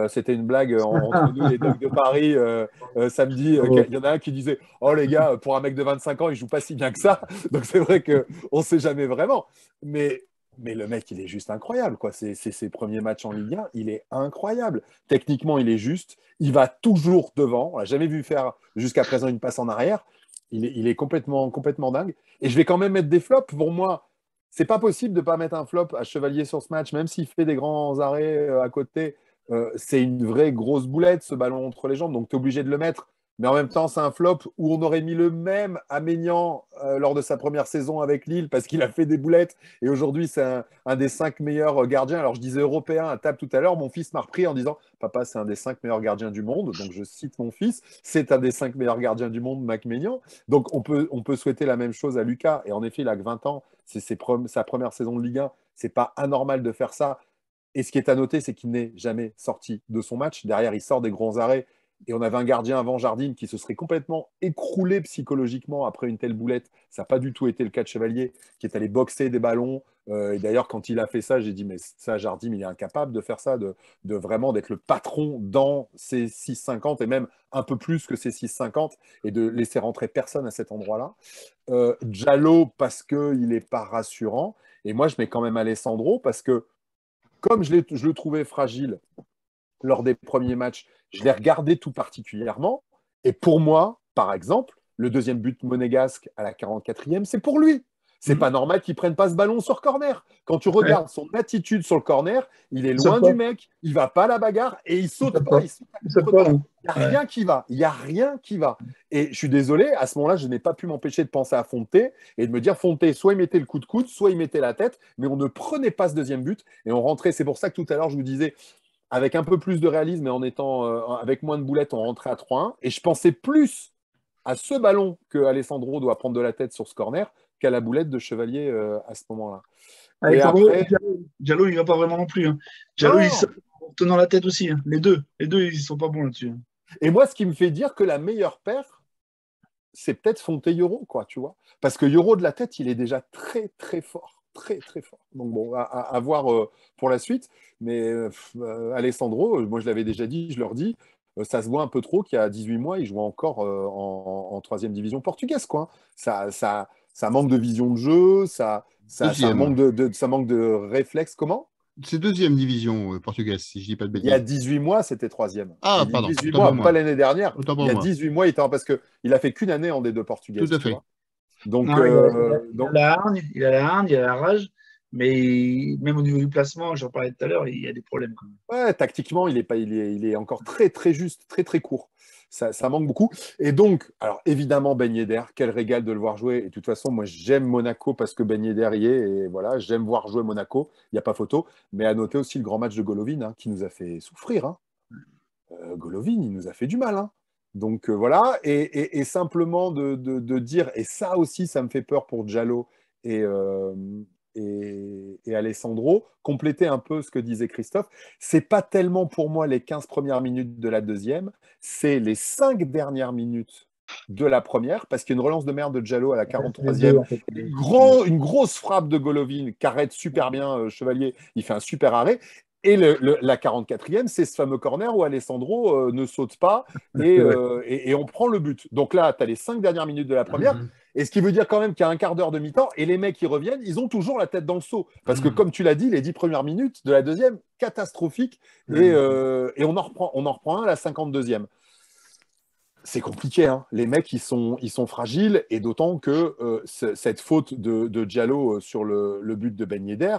S3: C'était une blague entre nous, les Dogs de Paris, samedi. Il y en a un qui disait oh, les gars, pour un mec de 25 ans, il joue pas si bien que ça. Donc, c'est vrai qu'on ne sait jamais vraiment. Mais le mec, il est juste incroyable, quoi. C'est ses premiers matchs en Ligue 1. Il est incroyable. Techniquement, il est juste. Il va toujours devant. On l'a jamais vu faire jusqu'à présent une passe en arrière. Il est complètement dingue. Et je vais quand même mettre des flops. Pour moi, c'est pas possible de ne pas mettre un flop à Chevalier sur ce match, même s'il fait des grands arrêts à côté. C'est une vraie grosse boulette, ce ballon entre les jambes. Donc, tu es obligé de le mettre. Mais en même temps, c'est un flop où on aurait mis le même à Maignan lors de sa première saison avec Lille parce qu'il a fait des boulettes. Et aujourd'hui, c'est un des 5 meilleurs gardiens. Alors, je disais européen à table tout à l'heure. Mon fils m'a repris en disant papa, c'est un des 5 meilleurs gardiens du monde. Donc, je cite mon fils. C'est un des 5 meilleurs gardiens du monde, Mac Maignan. Donc, on peut souhaiter la même chose à Lucas. Et en effet, il a que 20 ans. C'est sa première saison de Ligue 1. C'est pas anormal de faire ça. Et ce qui est à noter, c'est qu'il n'est jamais sorti de son match. Derrière, il sort des grands arrêts. Et on avait un gardien avant Jardim qui se serait complètement écroulé psychologiquement après une telle boulette. Ça n'a pas du tout été le cas de Chevalier, qui est allé boxer des ballons. Et d'ailleurs, quand il a fait ça, j'ai dit, mais ça, Jardim, il est incapable de faire ça, de vraiment d'être le patron dans ses 6,50 et même un peu plus que ses 6,50 et de laisser rentrer personne à cet endroit-là. Diallo, parce qu'il n'est pas rassurant. Et moi, je mets quand même Alessandro parce que, comme je le trouvais fragile lors des premiers matchs, je l'ai regardé tout particulièrement. Et pour moi, par exemple, le deuxième but monégasque à la 44e, c'est pour lui. C'est pas normal qu'il prenne pas ce ballon sur corner. Quand tu regardes son attitude sur le corner, il est loin du mec, il va pas à la bagarre et il saute pas. Il n'y a rien qui va. Il n'y a rien qui va. Et je suis désolé, à ce moment-là, je n'ai pas pu m'empêcher de penser à Fonte et de me dire Fonte, soit il mettait le coup de coude, soit il mettait la tête, mais on ne prenait pas ce deuxième but et on rentrait. C'est pour ça que tout à l'heure, je vous disais, avec un peu plus de réalisme et en étant avec moins de boulettes, on rentrait à 3-1. Et je pensais plus à ce ballon que Alessandro doit prendre de la tête sur ce corner qu'à la boulette de Chevalier à ce moment-là. Et après...
S4: Diallo, il ne va pas vraiment non plus. Hein. Diallo, il en tenant la tête aussi. Hein. Les deux, ils ne sont pas bons là-dessus. Hein.
S3: Et moi, ce qui me fait dire que la meilleure paire, c'est peut-être Fonte-Euro, quoi, tu vois. Parce que Euro de la tête, il est déjà très, très fort. Très, très fort. Donc, bon, à voir pour la suite. Mais Alessandro, moi, je l'avais déjà dit, je leur dis, ça se voit un peu trop qu'il y a 18 mois, il jouait encore en 3e division portugaise, quoi. Ça manque de vision de jeu, ça manque de réflexe. Comment?
S1: C'est 2e division portugaise, si je dis pas de bêtises.
S3: Il y a 18 mois, c'était 3e.
S1: Ah, pardon.
S3: 18 mois, pas l'année dernière. Il y a
S1: moi.
S3: 18 mois, il était parce qu'il a fait qu'une année en D2 portugaise.
S1: Tout à fait.
S3: Donc,
S4: non, il a la hargne, il a la rage, mais même au niveau du placement, j'en parlais tout à l'heure, il y a des problèmes quand même.
S3: Ouais, tactiquement, il est encore très, très juste, très, très court. Ça manque beaucoup. Et donc, alors évidemment, Ben Yedder, quel régal de le voir jouer. Et de toute façon, moi, j'aime Monaco parce que Ben Yedder y est. Et voilà, j'aime voir jouer Monaco. Il n'y a pas photo. Mais à noter aussi le grand match de Golovin, hein, qui nous a fait souffrir. Hein. Golovin, il nous a fait du mal. Hein. Donc voilà. Et simplement de dire, et ça aussi, ça me fait peur pour Diallo et Alessandro, compléter un peu ce que disait Christophe, c'est pas tellement pour moi les 15 premières minutes de la deuxième, c'est les 5 dernières minutes de la première, parce qu'il y a une relance de merde de Diallo à la 43e, une grosse frappe de Golovin qui arrête super bien Chevalier, il fait un super arrêt, et la 44e, c'est ce fameux corner où Alessandro ne saute pas et on prend le but. Donc là, tu as les 5 dernières minutes de la première. Et ce qui veut dire quand même qu'il y a un quart d'heure de mi-temps et les mecs qui reviennent, ils ont toujours la tête dans le seau. Parce que comme tu l'as dit, les 10 premières minutes de la deuxième, catastrophique. Et on en reprend un à la 52e. C'est compliqué, hein. Les mecs, ils sont fragiles. Et d'autant que cette faute de Diallo sur le but de Ben Yedder,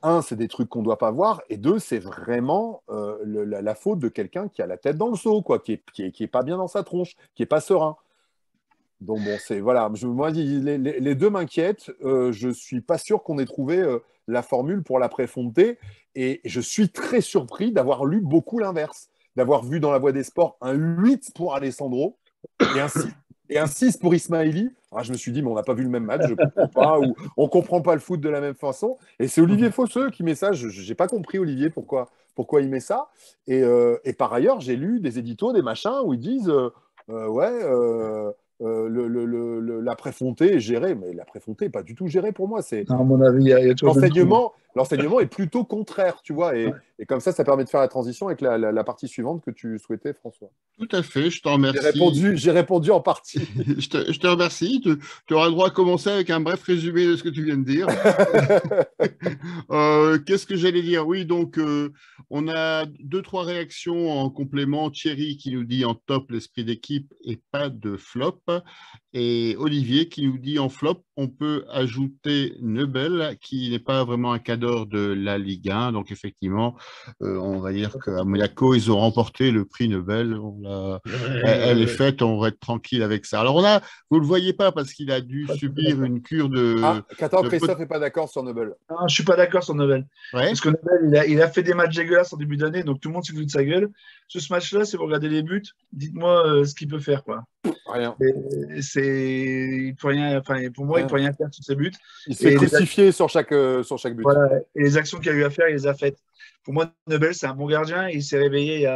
S3: un, c'est des trucs qu'on ne doit pas voir, et deux, c'est vraiment la faute de quelqu'un qui a la tête dans le seau, quoi, qui est pas bien dans sa tronche, qui est pas serein. Donc bon, c'est voilà. Moi, les deux m'inquiètent. Je suis pas sûr qu'on ait trouvé la formule pour la Préfonte, et je suis très surpris d'avoir lu beaucoup l'inverse, d'avoir vu dans la Voix des Sports un 8 pour Alessandro et un 6 pour Ismaili. Alors, je me suis dit, mais on n'a pas vu le même match, je comprends pas, ou on comprend pas le foot de la même façon. Et c'est Olivier Fosseux qui met ça. Je n'ai pas compris, Olivier, pourquoi il met ça. Et par ailleurs, j'ai lu des éditos, des machins, où ils disent, ouais, la Préfonte est gérée. Mais la Préfonte n'est pas du tout gérée pour moi.
S4: À mon avis, il y a toujours deux trucs.
S3: L'enseignement est plutôt contraire, tu vois. Et comme ça permet de faire la transition avec la partie suivante que tu souhaitais, François.
S1: Tout à fait, je te remercie.
S3: J'ai répondu en partie.
S1: Je te remercie. Tu auras le droit à commencer avec un bref résumé de ce que tu viens de dire. Qu'est-ce que j'allais dire? Oui, donc on a 2-3 réactions en complément. Thierry qui nous dit en top l'esprit d'équipe et pas de flop. Et Olivier qui nous dit en flop, on peut ajouter Neubel qui n'est pas vraiment un cadre de la Ligue 1. Donc effectivement, on va dire qu'à Monaco, ils ont remporté le prix Neubel. Elle est faite, on va être tranquille avec ça. Alors vous ne le voyez pas parce qu'il a dû subir une cure de...
S3: Qu'attends, Christophe n'est pas d'accord sur Neubel.
S4: Non, je ne suis pas d'accord sur Neubel.
S1: Ouais.
S4: Parce que Neubel, il a fait des matchs dégueulasses en début d'année, donc tout le monde s'est foutu de sa gueule. Sur ce match-là, si vous regardez les buts, dites-moi ce qu'il peut faire, quoi.
S3: Rien.
S4: Il peut rien, pour moi, il ne peut rien faire sur ses buts.
S3: Il se fait crucifier sur chaque but.
S4: Voilà, et les actions qu'il a eu à faire, il les a faites. Pour moi, Neubel, c'est un bon gardien. Il s'est réveillé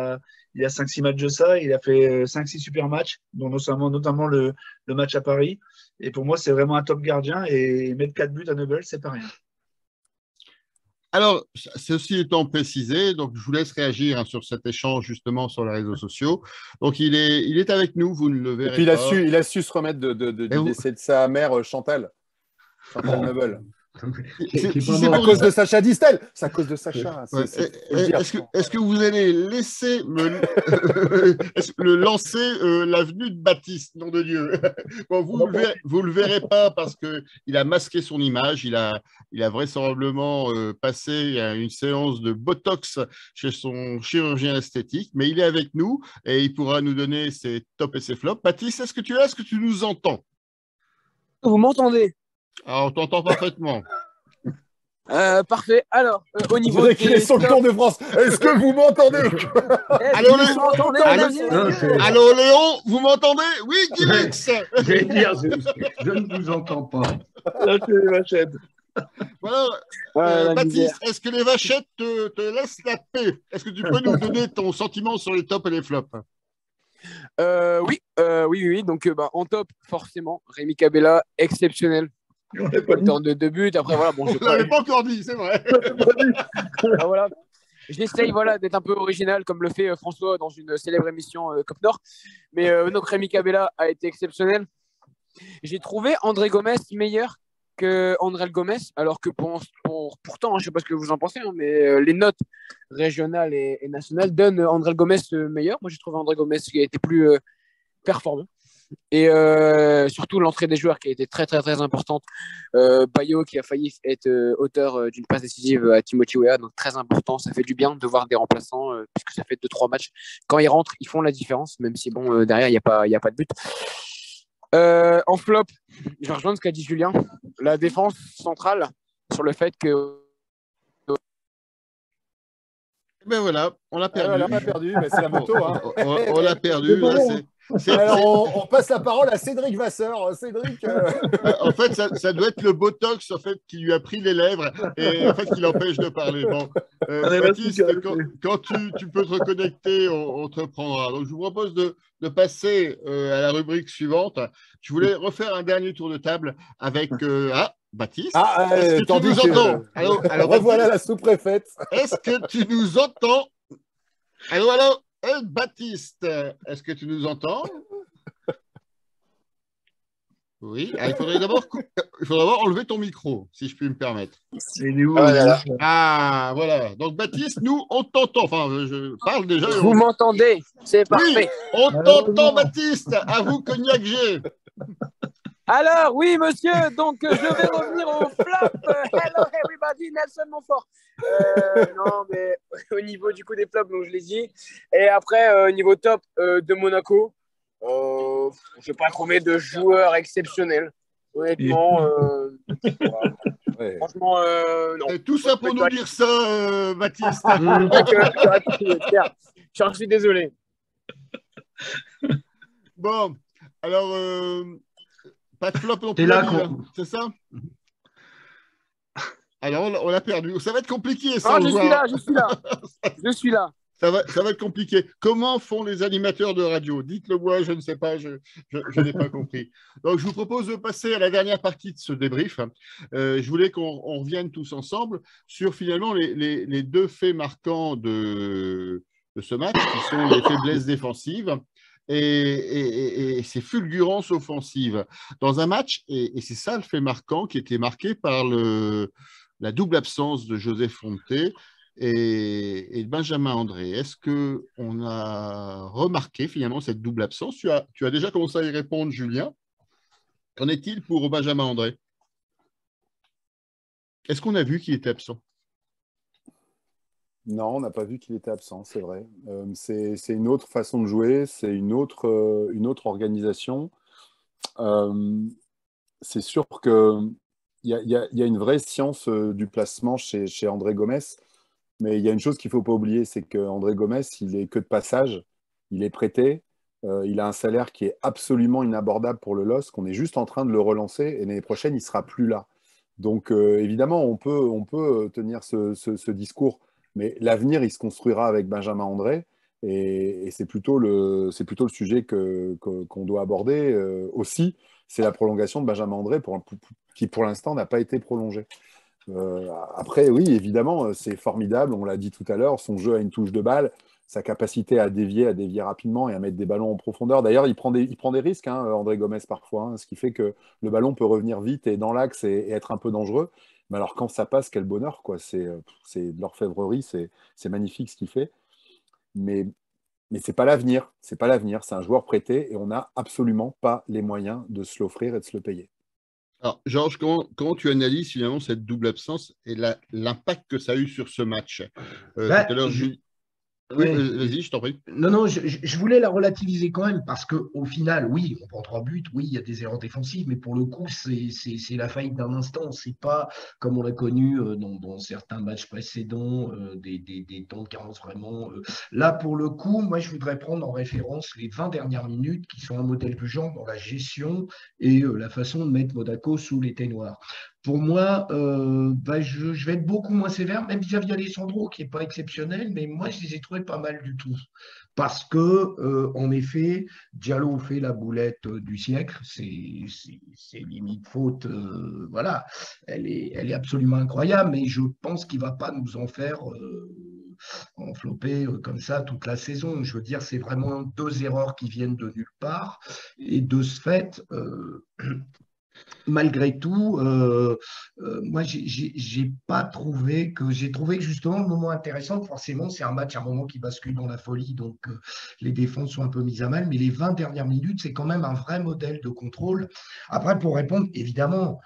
S4: il y a 5-6 matchs de ça. Il a fait 5-6 super matchs, dont notamment le match à Paris. Et pour moi, c'est vraiment un top gardien. Et mettre 4 buts à Neubel, c'est pas rien.
S1: Alors, ceci étant précisé, donc je vous laisse réagir sur cet échange justement sur les réseaux sociaux. Donc, il est avec nous, vous ne le verrez pas.
S3: Et puis, il a su se remettre du décès de sa mère, Chantal Neubel. C'est à cause de Sacha Distel. C'est à cause de Sacha.
S1: Est-ce que vous allez laisser le lancer l'avenue de Baptiste, nom de Dieu? Bon, vous le verrez pas parce qu'il a masqué son image. Il a vraisemblablement passé une séance de Botox chez son chirurgien esthétique, mais il est avec nous et il pourra nous donner ses tops et ses flops. Baptiste, est-ce que tu nous entends?
S5: Vous m'entendez?
S1: Ah, on t'entend parfaitement.
S5: Parfait. Alors, au niveau
S3: des sur le Tour de France, est-ce que vous m'entendez?
S1: Allô, Léon, vous m'entendez? Oui, Gilix.
S2: Je vais dire, je ne vous entends pas.
S4: Lâchez les vachettes.
S1: Voilà. Baptiste, est-ce que les vachettes te laissent la paix? Est-ce que tu peux nous donner ton sentiment sur les tops et les flops?
S5: Oui. Donc, en top, forcément, Rémi Cabella, exceptionnel. Autant de 2 buts. Après, voilà. Bon,
S1: on ne l'avait pas encore dit, c'est vrai.
S5: Voilà. J'essaye d'être un peu original, comme le fait François dans une célèbre émission Cop Nord. Mais donc, Rémi Cabella a été exceptionnel. J'ai trouvé André Gomes meilleur que André Gomes, alors que pourtant, je ne sais pas ce que vous en pensez, mais les notes régionales et nationales donnent André Gomes meilleur. Moi, j'ai trouvé André Gomes qui a été plus performant. Et surtout l'entrée des joueurs qui a été très très très importante. Bayo qui a failli être auteur d'une passe décisive à Timothy Weah, donc très important. Ça fait du bien de voir des remplaçants puisque ça fait 2-3 matchs. Quand ils rentrent, ils font la différence, même si bon derrière il n'y a pas de but. En flop, je rejoins ce qu'a dit Julien. La défense centrale sur le fait que
S1: ben voilà, on l'a perdu.
S3: On l'a perdu, mais c'est la moto. Hein.
S1: On l'a perdu.
S3: Alors, on passe la parole à Cédric Vasseur. Cédric.
S1: En fait, ça doit être le Botox en fait, qui lui a pris les lèvres et en fait, qui l'empêche de parler. Bon, Baptiste, quand tu peux te reconnecter, on te reprendra. Donc, je vous propose de passer à la rubrique suivante. Je voulais refaire un dernier tour de table avec Baptiste. Est-ce que tu nous entends?
S3: Alors, revoilà la sous-préfète.
S1: Est-ce que tu nous entends? Allô? Baptiste, est-ce que tu nous entends? Oui, il faudrait d'abord enlever ton micro, si je puis me permettre. Voilà. Donc, Baptiste, nous, on t'entend. Enfin, je parle déjà.
S5: Vous m'entendez? C'est parfait.
S1: Oui, on t'entend, Baptiste. À vous, Cognac G.
S5: Alors, oui, monsieur, donc je vais revenir au flop. Hello, everybody, Nelson Montfort. Non, mais au niveau du coup des flops, donc je l'ai dit. Et après, au niveau top de Monaco, Je n'ai pas trouvé de joueur exceptionnel. Honnêtement, voilà.
S3: Ouais.
S5: Franchement, non.
S1: C'est tout ça pour nous dire ça, Baptiste.
S5: J'en suis désolé.
S1: Bon, alors, pas de flop non
S2: T'es
S1: plus,
S2: là,
S1: Lille, c'est ça? Alors, on l'a perdu. Ça va être compliqué, ça.
S5: Ah,
S1: on
S5: je suis
S1: voit.
S5: là, je suis là. Je suis là.
S1: Ça va être compliqué. Comment font les animateurs de radio? Dites-le moi, je ne sais pas, je n'ai pas compris. Donc, je vous propose de passer à la dernière partie de ce débrief. Je voulais qu'on revienne tous ensemble sur finalement les deux faits marquants de ce match, qui sont les faiblesses défensives et ces fulgurances offensives. Dans un match, et c'est ça le fait marquant, qui était marqué par la double absence de Joseph Fonte et de Benjamin André. Est-ce qu'on a remarqué finalement cette double absence? Tu as déjà commencé à y répondre, Julien. Qu'en est-il pour Benjamin André? Est-ce qu'on a vu qu'il était absent?
S3: Non, on n'a pas vu qu'il était absent, c'est vrai. C'est une autre façon de jouer, c'est une autre organisation. C'est sûr qu'il y a une vraie science du placement chez André Gomes. Mais il y a une chose qu'il ne faut pas oublier, c'est qu'André Gomes, il est que de passage, il est prêté, il a un salaire qui est absolument inabordable pour le LOSC, on est juste en train de le relancer et l'année prochaine, il ne sera plus là. Donc évidemment, on peut tenir ce discours, mais l'avenir, il se construira avec Benjamin André et c'est plutôt le sujet qu'on doit aborder aussi, c'est la prolongation de Benjamin André qui pour l'instant n'a pas été prolongée. Après, oui, évidemment, c'est formidable, on l'a dit tout à l'heure, son jeu a une touche de balle, sa capacité à dévier rapidement et à mettre des ballons en profondeur. D'ailleurs, il prend des risques, hein, André Gomes, parfois, hein, ce qui fait que le ballon peut revenir vite et dans l'axe et être un peu dangereux. Mais alors, quand ça passe, quel bonheur, quoi. C'est de l'orfèvrerie, c'est magnifique ce qu'il fait. Mais c'est pas l'avenir, c'est pas l'avenir, c'est un joueur prêté et on n'a absolument pas les moyens de se l'offrir et de se le payer.
S1: Alors, Georges, comment tu analyses finalement cette double absence et l'impact que ça a eu sur ce match? Tout à l'heure, oui,
S2: Ouais.
S1: vas-y, je t'en prie.
S2: Non, je voulais la relativiser quand même parce qu'au final, oui, on prend 3 buts, oui, il y a des erreurs défensives, mais pour le coup, c'est la faillite d'un instant. C'est pas comme on l'a connu dans certains matchs précédents, des temps de carence vraiment. Là, pour le coup, moi, je voudrais prendre en référence les 20 dernières minutes qui sont un modèle du genre dans la gestion et la façon de mettre Monaco sous les noir. Pour moi, je vais être beaucoup moins sévère, même vis-à-vis d'Alessandro, qui n'est pas exceptionnel, mais moi, je les ai trouvés pas mal du tout. Parce que, en effet, Diallo fait la boulette du siècle, c'est limite faute, voilà, elle est absolument incroyable, mais je pense qu'il ne va pas nous en faire envelopper comme ça toute la saison. Je veux dire, c'est vraiment 2 erreurs qui viennent de nulle part, et de ce fait, malgré tout, moi, j'ai pas trouvé que j'ai trouvé que justement le moment intéressant, forcément, c'est un match, un moment qui bascule dans la folie, donc les défenses sont un peu mises à mal, mais les 20 dernières minutes, c'est quand même un vrai modèle de contrôle. Après, pour répondre, évidemment,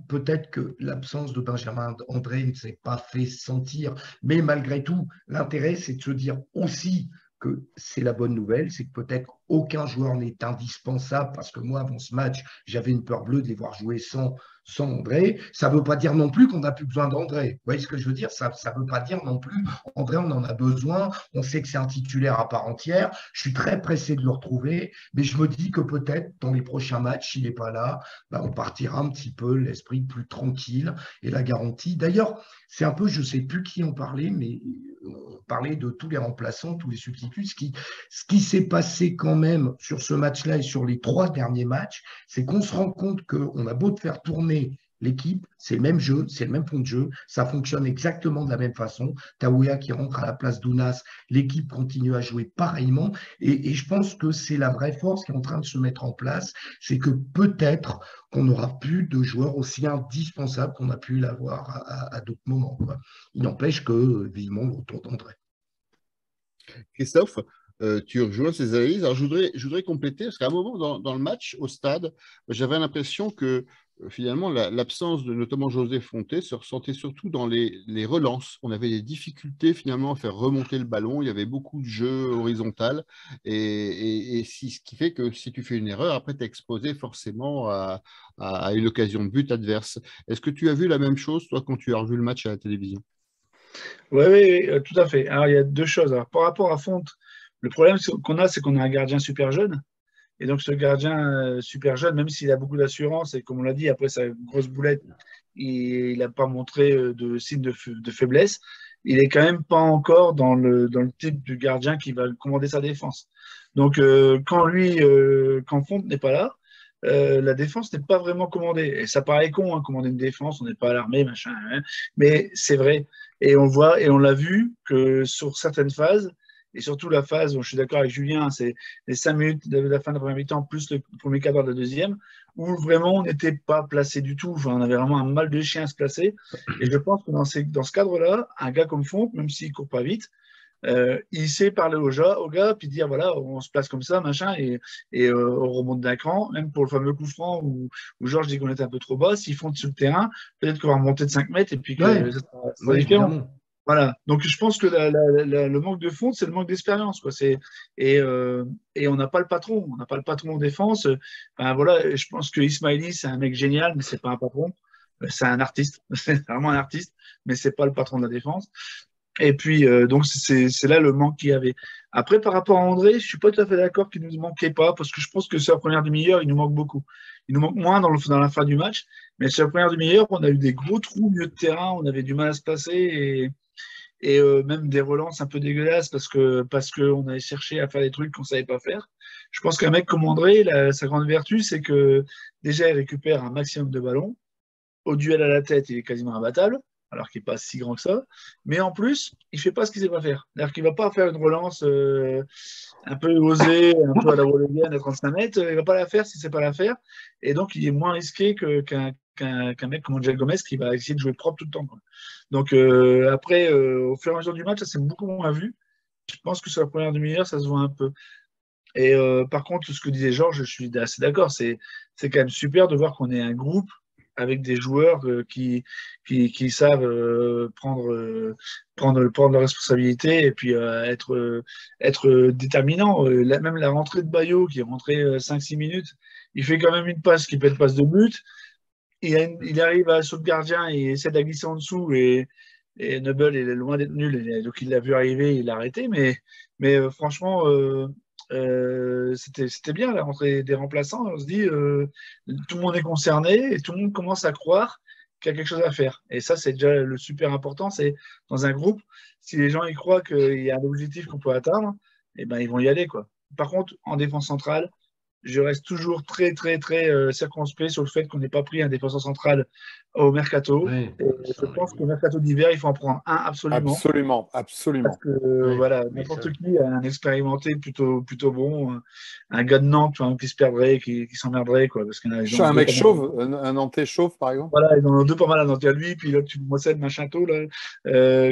S2: peut-être que l'absence de Benjamin André ne s'est pas fait sentir, mais malgré tout, l'intérêt, c'est de se dire aussi que c'est la bonne nouvelle, c'est que peut-être aucun joueur n'est indispensable, parce que moi, avant ce match, j'avais une peur bleue de les voir jouer sans André. Ça ne veut pas dire non plus qu'on n'a plus besoin d'André. Vous voyez ce que je veux dire? Ça ne veut pas dire non plus, André, on en a besoin, on sait que c'est un titulaire à part entière, je suis très pressé de le retrouver, mais je me dis que peut-être dans les prochains matchs, s'il n'est pas là, on partira un petit peu l'esprit plus tranquille et la garantie. D'ailleurs, c'est un peu, je ne sais plus qui en parlait, mais on parlait de tous les remplaçants, tous les substituts. Ce qui s'est passé quand même sur ce match-là et sur les 3 derniers matchs, c'est qu'on se rend compte qu'on a beau de faire tourner l'équipe, c'est le même jeu, c'est le même fond de jeu, ça fonctionne exactement de la même façon. Taouya qui rentre à la place d'Ounas, l'équipe continue à jouer pareillement, et je pense que c'est la vraie force qui est en train de se mettre en place, c'est que peut-être qu'on n'aura plus de joueurs aussi indispensables qu'on a pu l'avoir à d'autres moments, quoi. Il n'empêche que, vivement, le retour d'André.
S1: Christophe, tu rejoins ces analyses. Alors, je voudrais compléter, parce qu'à un moment dans le match, au stade, j'avais l'impression que finalement, l'absence de notamment José Fonte se ressentait surtout dans les relances. On avait des difficultés finalement à faire remonter le ballon. Il y avait beaucoup de jeux horizontal. Ce qui fait que si tu fais une erreur, après, tu es exposé forcément à une occasion de but adverse. Est-ce que tu as vu la même chose, toi, quand tu as revu le match à la télévision?
S4: Oui, oui, oui, tout à fait. Alors, il y a deux choses. Alors, par rapport à Fonte, le problème c'est qu'on a un gardien super jeune. Et donc, ce gardien super jeune, même s'il a beaucoup d'assurance, et comme on l'a dit, après sa grosse boulette, il n'a pas montré de signe de faiblesse, il est quand même pas encore dans le type du gardien qui va commander sa défense. Donc, quand Fonte n'est pas là, la défense n'est pas vraiment commandée. Et ça paraît con, hein, commander une défense, on n'est pas à l'armée, machin, hein, mais c'est vrai. Et on voit, et on l'a vu que sur certaines phases, et surtout la phase où je suis d'accord avec Julien, c'est les 5 minutes de la fin de la première mi-temps plus le premier quart d'heure de la deuxième, où vraiment on n'était pas placé du tout. Enfin, on avait vraiment un mal de chien à se placer. Et je pense que dans ce cadre-là, un gars comme Font, même s'il ne court pas vite, il sait parler au gars, puis dire voilà, on se place comme ça, machin, et on remonte d'un cran, même pour le fameux coup franc où Georges dit qu'on était un peu trop bas. S'ils font sur le terrain, peut-être qu'on va remonter de 5 mètres et puis que
S2: Ouais,
S4: ça sera
S2: ouais,
S4: différent.
S2: évidemment.
S4: Voilà. Donc, je pense que le manque de fond, c'est le manque d'expérience, quoi. Et on n'a pas le patron. On n'a pas le patron en défense. Enfin, voilà. Je pense que Ismaili, c'est un mec génial, mais c'est pas un patron. C'est un artiste. C'est vraiment un artiste, mais c'est pas le patron de la défense. Et puis, donc, c'est là le manque qu'il y avait. Après, par rapport à André, je suis pas tout à fait d'accord qu'il nous manquait pas, parce que je pense que sur la première demi-heure, il nous manque beaucoup. Il nous manque moins dans la fin du match, mais sur la première demi-heure, on a eu des gros trous au milieu de terrain, on avait du mal à se passer, et même des relances un peu dégueulasses parce que on allait chercher à faire des trucs qu'on savait pas faire. Je pense qu'un mec comme André, sa grande vertu, c'est que déjà, il récupère un maximum de ballons. Au duel à la tête, il est quasiment imbattable, alors qu'il n'est pas si grand que ça. Mais en plus, il ne fait pas ce qu'il ne sait pas faire. C'est-à-dire qu'il ne va pas faire une relance un peu osée, un peu à la Wallowian à 35 mètres. Il ne va pas la faire s'il ne sait pas la faire. Et donc, il est moins risqué qu'un mec comme Angel Gomez qui va essayer de jouer propre tout le temps, quoi. Donc, après, au fur et à mesure du match, ça s'est beaucoup moins vu. Je pense que sur la première demi-heure, ça se voit un peu. Et par contre, ce que disait Georges, je suis assez d'accord. C'est quand même super de voir qu'on est un groupe avec des joueurs qui savent prendre leurs responsabilités et puis être déterminants. Même la rentrée de Bayo, qui est rentré 5-6 minutes, il fait quand même une passe qui peut être passe de but. Il arrive sur le gardien et il essaie de la glisser en dessous et Noble il est loin d'être nul. Donc il l'a vu arriver, il l'a arrêté. Mais franchement, c'était bien la rentrée des remplaçants. On se dit, tout le monde est concerné et tout le monde commence à croire qu'il y a quelque chose à faire. Et ça, c'est déjà le super important. C'est dans un groupe, si les gens y croient qu'il y a un objectif qu'on peut atteindre, eh ben, ils vont y aller, quoi. Par contre, en défense centrale, je reste toujours très, très, très circonspect sur le fait qu'on n'ait pas pris un défenseur central au mercato.
S2: Ouais,
S4: Et je
S2: ça,
S4: pense qu'au mercato d'hiver, il faut en prendre un absolument.
S3: Absolument,
S4: Parce
S3: absolument.
S4: que
S2: ouais,
S4: voilà,
S2: mais ça,
S4: n'importe qui a un expérimenté plutôt bon, un gars de Nantes, enfin, qui se perdrait, qui s'emmerderait, quoi. Parce qu'ils ont
S3: Un
S4: deux
S3: mec
S4: pas mal.
S3: chauve, un Nantais chauve, par exemple.
S4: Voilà, ils en ont deux pas mal à Nantes. Il y a lui, puis l'autre, tu Mossad, machin tôt, là,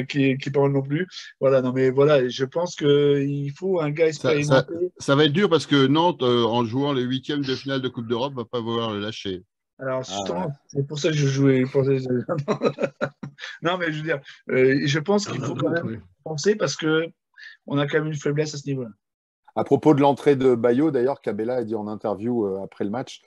S4: qui est pas mal non plus. Voilà, non, mais voilà, je pense qu'il faut un gars
S1: Ça, ça,
S4: expérimenté.
S1: ça va être dur parce que Nantes, en jouant les huitièmes de finale de Coupe d'Europe, va pas vouloir le lâcher.
S4: Alors,
S3: Ah, ouais.
S4: justement, c'est pour ça que je jouais. Non, mais je veux dire, je pense
S2: il y
S4: qu'il
S2: en a
S4: faut quand
S2: d'autres,
S4: même
S2: oui.
S4: penser parce que on a quand même une faiblesse à ce niveau-là.
S3: À propos de l'entrée de Bayo, d'ailleurs, Cabella a dit en interview après le match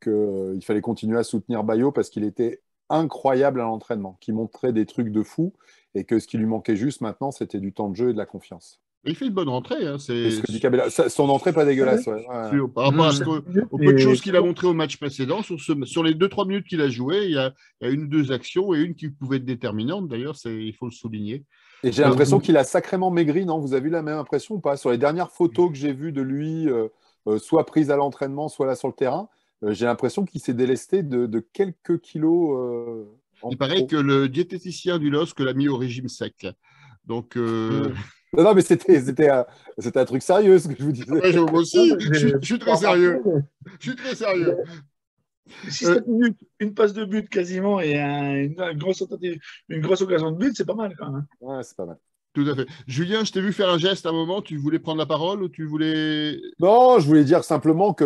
S3: qu'il fallait continuer à soutenir Bayo parce qu'il était incroyable à l'entraînement, qu'il montrait des trucs de fou et que ce qui lui manquait juste maintenant, c'était du temps de jeu et de la confiance.
S1: Il fait une bonne rentrée, hein.
S3: C'est ce que dit Cabella. Son entrée, pas dégueulasse. Ouais. Ouais.
S1: Par rapport à
S2: Mmh.
S1: au peu de choses qu'il a
S4: Et
S1: montré au match précédent, sur les 2-3 minutes qu'il a joué, il y a une ou deux actions et une qui pouvait être déterminante. D'ailleurs, il faut le souligner.
S3: Et j'ai l'impression qu'il a sacrément maigri, non? Vous avez eu la même impression ou pas? Sur les dernières photos que j'ai vues de lui, soit prises à l'entraînement, soit là sur le terrain, j'ai l'impression qu'il s'est délesté de quelques kilos en
S1: Il paraît
S3: trop.
S1: que le diététicien du LOSC l'a mis au régime sec. Donc,
S2: Mmh.
S3: Non, non, mais c'était un truc sérieux ce que je vous disais.
S1: ouais, moi
S4: non,
S1: aussi,
S4: mais
S1: je suis
S4: pas
S1: très
S4: remarqué,
S1: sérieux. Je suis très
S4: mais
S1: sérieux.
S4: si
S1: Euh,
S4: 7 minutes, une passe de but quasiment et une grosse occasion de but, c'est pas mal quand même.
S3: Ouais, c'est pas mal.
S1: Tout à fait. Julien, je t'ai vu faire un geste à un moment. Tu voulais prendre la parole ou tu voulais…
S3: Non, je voulais dire simplement que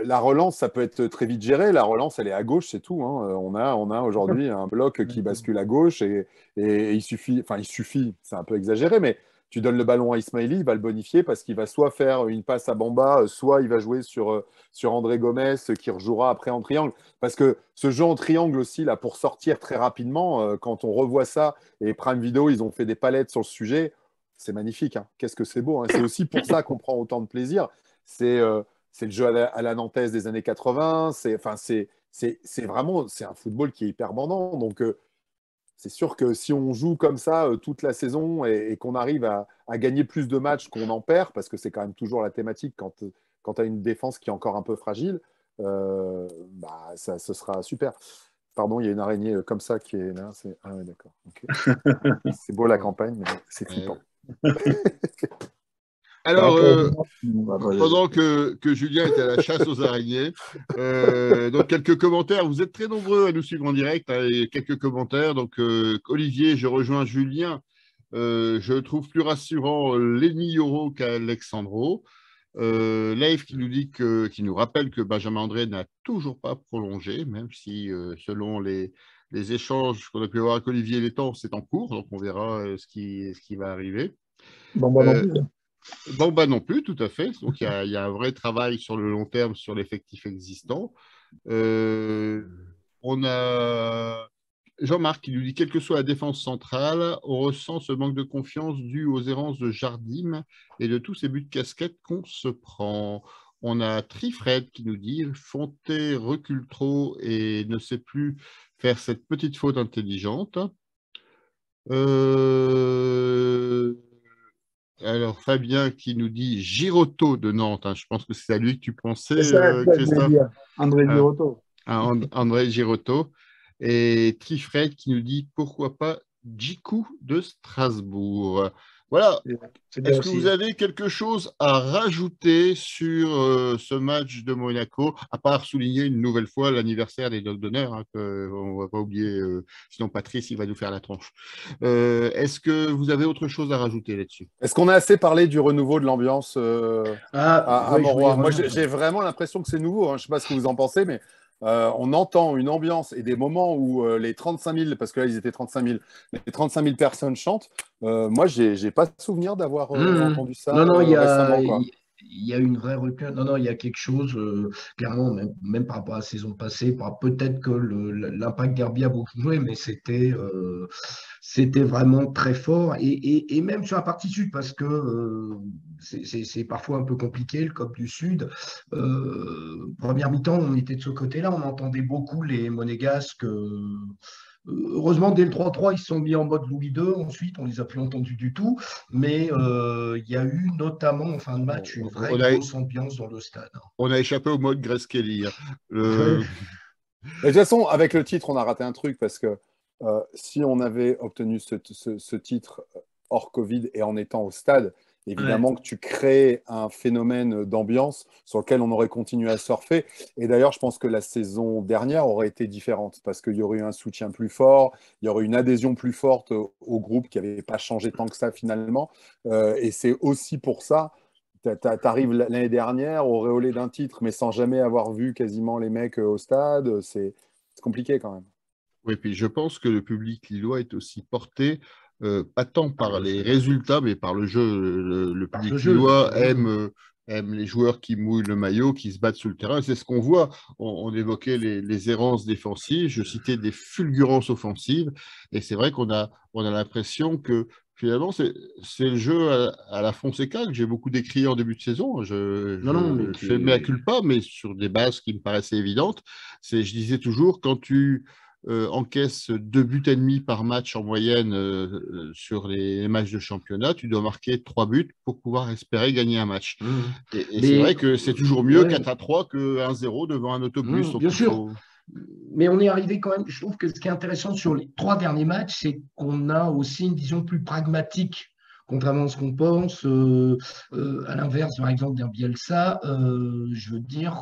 S3: la relance, ça peut être très vite géré. La relance, elle est à gauche, c'est tout, hein. On a aujourd'hui un bloc qui bascule à gauche et il suffit, c'est un peu exagéré, mais tu donnes le ballon à Ismaili, il va le bonifier parce qu'il va soit faire une passe à Bamba, soit il va jouer sur André Gomes qui rejouera après en triangle. Parce que ce jeu en triangle aussi, là, pour sortir très rapidement, quand on revoit ça, et Prime Video, ils ont fait des palettes sur le sujet. C'est magnifique, hein. Qu'est-ce que c'est beau, hein. C'est aussi pour ça qu'on prend autant de plaisir. C'est c'est le jeu à la Nantaise des années 80. C'est vraiment c'est un football qui est hyper bandant. Donc, c'est sûr que si on joue comme ça toute la saison et qu'on arrive à gagner plus de matchs qu'on en perd, parce que c'est quand même toujours la thématique quand tu as une défense qui est encore un peu fragile, bah, ce sera super. Pardon, il y a une araignée comme ça qui est là. Ah ouais, d'accord. Ok. C'est beau la campagne, mais c'est flippant.
S1: Alors, pendant que Julien était à la chasse aux araignées, donc quelques commentaires. Vous êtes très nombreux à nous suivre en direct, hein, et quelques commentaires. Donc, Olivier, je rejoins Julien. Je trouve plus rassurant Lenny Yoro qu'Alexandro. Leif qui nous dit qui nous rappelle que Benjamin André n'a toujours pas prolongé, même si selon les échanges qu'on a pu avoir avec Olivier Létang, c'est en cours. Donc, on verra ce qui va arriver.
S4: Bamba non plus.
S1: Bamba non plus, tout à fait. Donc, il y a un vrai travail sur le long terme sur l'effectif existant. On a Jean-Marc qui nous dit, quelle que soit la défense centrale, on ressent ce manque de confiance dû aux errances de Jardim et de tous ces buts de casquette qu'on se prend. On a Trifred qui nous dit, Fonté recule trop et ne sait plus faire cette petite faute intelligente. Alors, Fabien qui nous dit Girotto de Nantes, hein. Je pense que c'est à lui que tu pensais,
S4: C'est ça, je voulais
S1: Christophe.
S4: dire. André Girotto.
S1: André Girotto. Et Trifred qui nous dit pourquoi pas Djikou de Strasbourg. Voilà.
S4: C'est bien
S1: Est-ce que
S4: aussi.
S1: vous avez quelque chose à rajouter sur ce match de Monaco, à part souligner une nouvelle fois l'anniversaire des Dogs d'honneur, hein, on ne va pas oublier, sinon Patrice, il va nous faire la tronche. Est-ce que vous avez autre chose à rajouter là-dessus?
S3: Est-ce qu'on a assez parlé du renouveau de l'ambiance à
S2: oui,
S3: Mauroy? Moi, j'ai vraiment l'impression que c'est nouveau, hein. Je ne sais pas ce que vous en pensez, mais on entend une ambiance et des moments où les 35 000, parce que là, ils étaient 35 000, les 35 000 personnes chantent. Moi, je n'ai pas souvenir d'avoir entendu ça
S2: Non, non,
S3: récemment, quoi.
S2: il y a une vraie rupture. Non, non, il y a quelque chose, clairement, même par rapport à la saison passée, peut-être que l'impact derby a beaucoup joué, mais c'était vraiment très fort. Et même sur la partie sud, parce que c'est parfois un peu compliqué, le COP du Sud. Première mi-temps, on était de ce côté-là, on entendait beaucoup les Monégasques. Heureusement, dès le 3-3, ils se sont mis en mode Louis II. Ensuite, on les a plus entendus du tout. Mais il y a eu notamment en fin de match une vraie grosse ambiance dans le stade.
S1: On a échappé au mode Grace Kelly, hein.
S3: De toute façon, avec le titre, on a raté un truc parce que si on avait obtenu ce titre hors Covid et en étant au stade, évidemment que tu crées un phénomène d'ambiance sur lequel on aurait continué à surfer. Et d'ailleurs, je pense que la saison dernière aurait été différente parce qu'il y aurait eu un soutien plus fort, il y aurait une adhésion plus forte au groupe qui n'avait pas changé tant que ça finalement. Et c'est aussi pour ça, tu arrives l'année dernière auréolé d'un titre, mais sans jamais avoir vu quasiment les mecs au stade. C'est compliqué quand même.
S1: Oui, puis je pense que le public lillois est aussi porté, pas tant par les résultats, mais par le jeu. Le public lillois aime les joueurs qui mouillent le maillot, qui se battent sur le terrain. C'est ce qu'on voit. On évoquait les errances défensives, je citais des fulgurances offensives, et c'est vrai qu'on a l'impression que finalement, c'est le jeu à la Fonseca que j'ai beaucoup décrit en début de saison. Je fais mea culpa, mais sur des bases qui me paraissaient évidentes. Je disais toujours, quand tu encaisse 2 buts et demi par match en moyenne sur les matchs de championnat, tu dois marquer 3 buts pour pouvoir espérer gagner un match. Et c'est vrai que c'est toujours mieux 4-3 que 1-0 devant un autobus.
S2: Bien sûr. Mais on est arrivé quand même, je trouve que ce qui est intéressant sur les 3 derniers matchs, c'est qu'on a aussi une vision plus pragmatique, contrairement à ce qu'on pense. À l'inverse, par exemple, d'un Bielsa, je veux dire,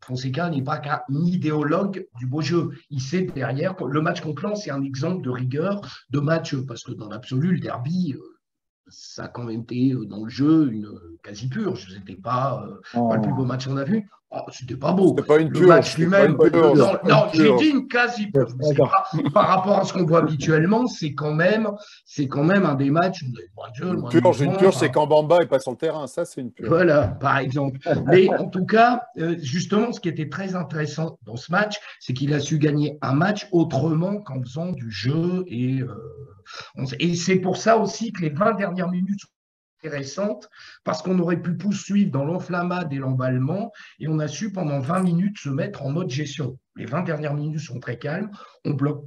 S2: Fonseca n'est pas qu'un idéologue du beau jeu. Il sait derrière, le match contre Lens, c'est un exemple de rigueur de match, parce que dans l'absolu, le derby, ça a quand même été dans le jeu une quasi purge. C'était pas le plus beau match qu'on a vu. Oh, c'était pas beau.
S3: C'est pas une
S2: Le
S3: purge.
S2: match lui-même. Non, j'ai
S3: purge.
S2: dit une quasi purge. Par rapport à ce qu'on voit habituellement, c'est quand même un des matchs où il y a moins de jeu, moins de
S3: Une
S2: mouvement,
S3: purge, c'est quand Bamba est pas sur le terrain. Ça, c'est une purge.
S2: Voilà, par exemple. Mais en tout cas, justement, ce qui était très intéressant dans ce match, c'est qu'il a su gagner un match autrement qu'en faisant du jeu. Et c'est pour ça aussi que les 20 dernières minutes sont intéressantes, parce qu'on aurait pu poursuivre dans l'enflammade et l'emballement, et on a su pendant 20 minutes se mettre en mode gestion. Les 20 dernières minutes sont très calmes, on bloque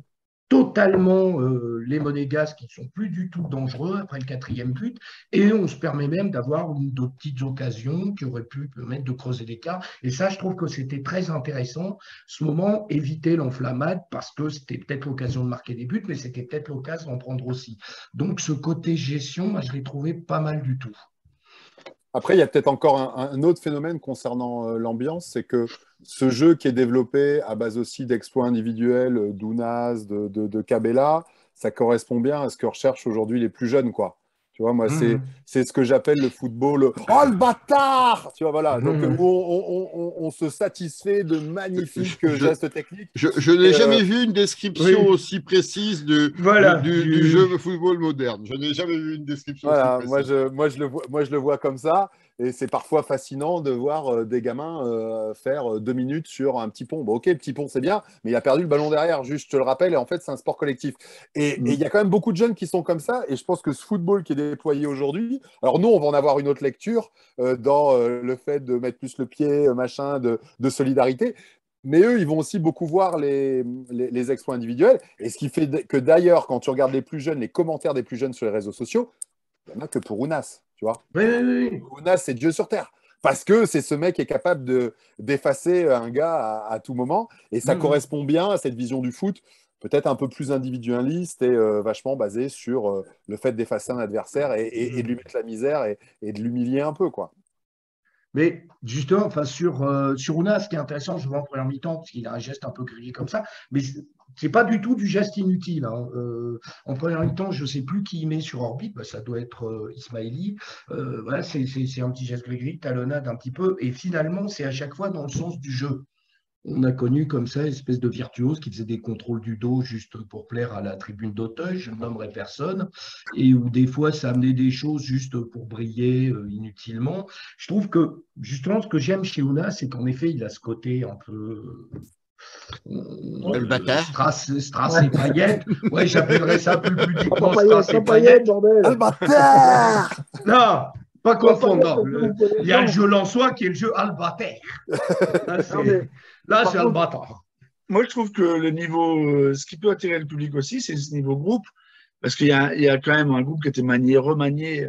S2: totalement les Monégasques qui ne sont plus du tout dangereux après le 4e but, et on se permet même d'avoir de petites occasions qui auraient pu permettre de creuser l'écart. Et ça, je trouve que c'était très intéressant. Ce moment, éviter l'enflammade, parce que c'était peut-être l'occasion de marquer des buts, mais c'était peut-être l'occasion d'en prendre aussi. Donc ce côté gestion, moi, je l'ai trouvé pas mal du tout.
S3: Après, il y a peut-être encore un autre phénomène concernant l'ambiance, c'est que ce jeu qui est développé à base aussi d'exploits individuels d'Ounas, de Cabella, ça correspond bien à ce que recherchent aujourd'hui les plus jeunes, quoi. Tu vois, moi, c'est ce que j'appelle le football. Oh, le bâtard! Tu vois, voilà. Donc, où on se satisfait de magnifiques gestes techniques.
S1: Je n'ai jamais vu une description aussi précise du jeu de football moderne. Je n'ai jamais vu une description aussi précise.
S3: Moi, je le vois comme ça. Et c'est parfois fascinant de voir des gamins faire 2 minutes sur un petit pont. Bon, ok, le petit pont, c'est bien, mais il a perdu le ballon derrière, juste, je te le rappelle. Et en fait, c'est un sport collectif. Et il y a quand même beaucoup de jeunes qui sont comme ça. Et je pense que ce football qui est déployé aujourd'hui, alors nous, on va en avoir une autre lecture dans le fait de mettre plus le pied, machin, de solidarité. Mais eux, ils vont aussi beaucoup voir les exploits individuels. Et ce qui fait que d'ailleurs, quand tu regardes les plus jeunes, les commentaires des plus jeunes sur les réseaux sociaux, il n'y en a que pour Ounas, tu vois.
S2: Oui.
S3: Ounas, c'est Dieu sur terre. Parce que c'est ce mec qui est capable d'effacer un gars à tout moment. Et ça correspond bien à cette vision du foot, peut-être un peu plus individualiste et vachement basée sur le fait d'effacer un adversaire et de lui mettre la misère et de l'humilier un peu, quoi.
S2: Mais justement, enfin, sur Ounas, ce qui est intéressant, je vois en première mi-temps, parce qu'il a un geste un peu grillé comme ça, mais c'est pas du tout du geste inutile. Hein. En première mi-temps, je ne sais plus qui il met sur orbite, bah, ça doit être Ismaili. Voilà, c'est un petit geste gris, talonnade un petit peu, et finalement, c'est à chaque fois dans le sens du jeu. On a connu comme ça une espèce de virtuose qui faisait des contrôles du dos juste pour plaire à la tribune d'Auteuil, je ne nommerai personne, et où des fois ça amenait des choses juste pour briller inutilement. Je trouve que justement ce que j'aime chez Ounas, c'est qu'en effet il a ce côté un peu
S1: le bâtard.
S2: Strass et paillettes. Ouais, j'appellerais ça plus pudiquement Strass et paillettes.
S3: Le bâtard!
S2: Non, pas confondre. Il y a le jeu Lensois qui est le jeu Albater. Là, c'est Albater.
S4: Moi, je trouve que le niveau, ce qui peut attirer le public aussi, c'est ce niveau groupe, parce qu'il y a quand même un groupe qui était remanié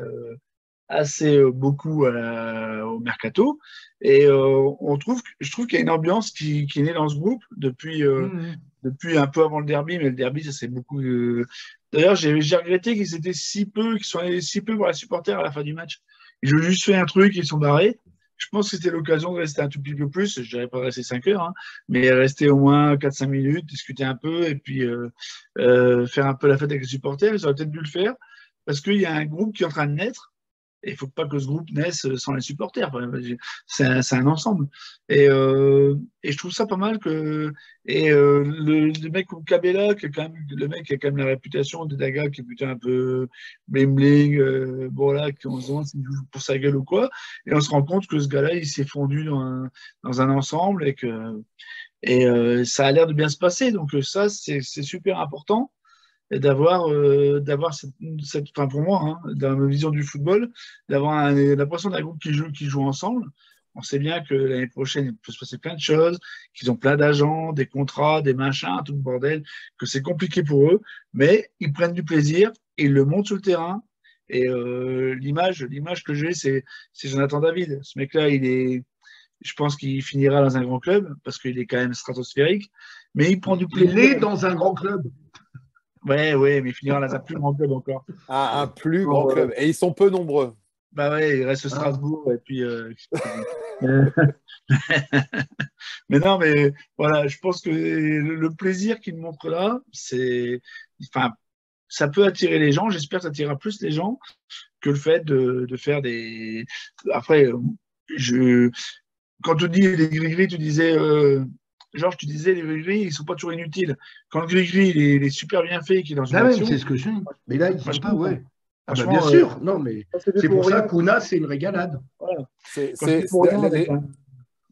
S4: assez beaucoup au mercato, et je trouve qu'il y a une ambiance qui est née dans ce groupe depuis un peu avant le derby, mais le derby, ça c'est beaucoup. D'ailleurs, j'ai regretté qu'ils soient allés si peu pour les supporters à la fin du match. Ils ont juste fait un truc, ils sont barrés. Je pense que c'était l'occasion de rester un tout petit peu plus. Je ne dirais pas rester 5 heures, hein, mais rester au moins 4-5 minutes, discuter un peu et puis faire un peu la fête avec les supporters. Ils auraient peut-être dû le faire parce qu'il y a un groupe qui est en train de naître. Et il ne faut pas que ce groupe naisse sans les supporters. C'est un ensemble. Et je trouve ça pas mal que. Et le mec comme Cabella, qui est quand même, le mec qui a quand même la réputation de Daga, qui est plutôt un peu bling-bling, bon là, qui on se demande s'il joue pour sa gueule ou quoi. Et on se rend compte que ce gars-là, il s'est fondu dans un ensemble et ça a l'air de bien se passer. Donc ça, c'est super important d'avoir enfin pour moi, hein, dans ma vision du football, d'avoir l'impression d'un groupe qui joue ensemble. On sait bien que l'année prochaine, il peut se passer plein de choses, qu'ils ont plein d'agents, des contrats, des machins, tout le bordel, que c'est compliqué pour eux, mais ils prennent du plaisir, ils le montent sur le terrain. Et l'image que j'ai, c'est Jonathan David. Ce mec-là, je pense qu'il finira dans un grand club, parce qu'il est quand même stratosphérique, mais il prend du plaisir.
S2: Il est dans un grand club.
S4: Ouais, mais il finira dans un plus grand club encore.
S3: Un plus grand club. Et ils sont peu nombreux.
S4: Bah ouais, il reste Strasbourg et puis. Mais non, mais voilà, je pense que le plaisir qu'il montre là, enfin, ça peut attirer les gens. J'espère que ça attirera plus les gens que le fait de faire des. Après, je, quand tu dis les gris-gris, tu disais, Georges, tu disais les gris-gris, ils sont pas toujours inutiles. Quand le gris-gris, il est super bien fait, qu'il est dans une
S2: Là même,
S4: action,
S2: c'est ce que je dis. Mais là, ils ne sont pas, ouais. Ah bah bien
S4: franchement,
S2: sûr, non, mais
S4: c'est fait
S2: c'est pour ça
S4: rien.
S2: qu'Ouna, c'est une régalade.
S4: Voilà.
S3: C'est-
S4: Quand c'est
S3: c'est-
S4: fait pour rien,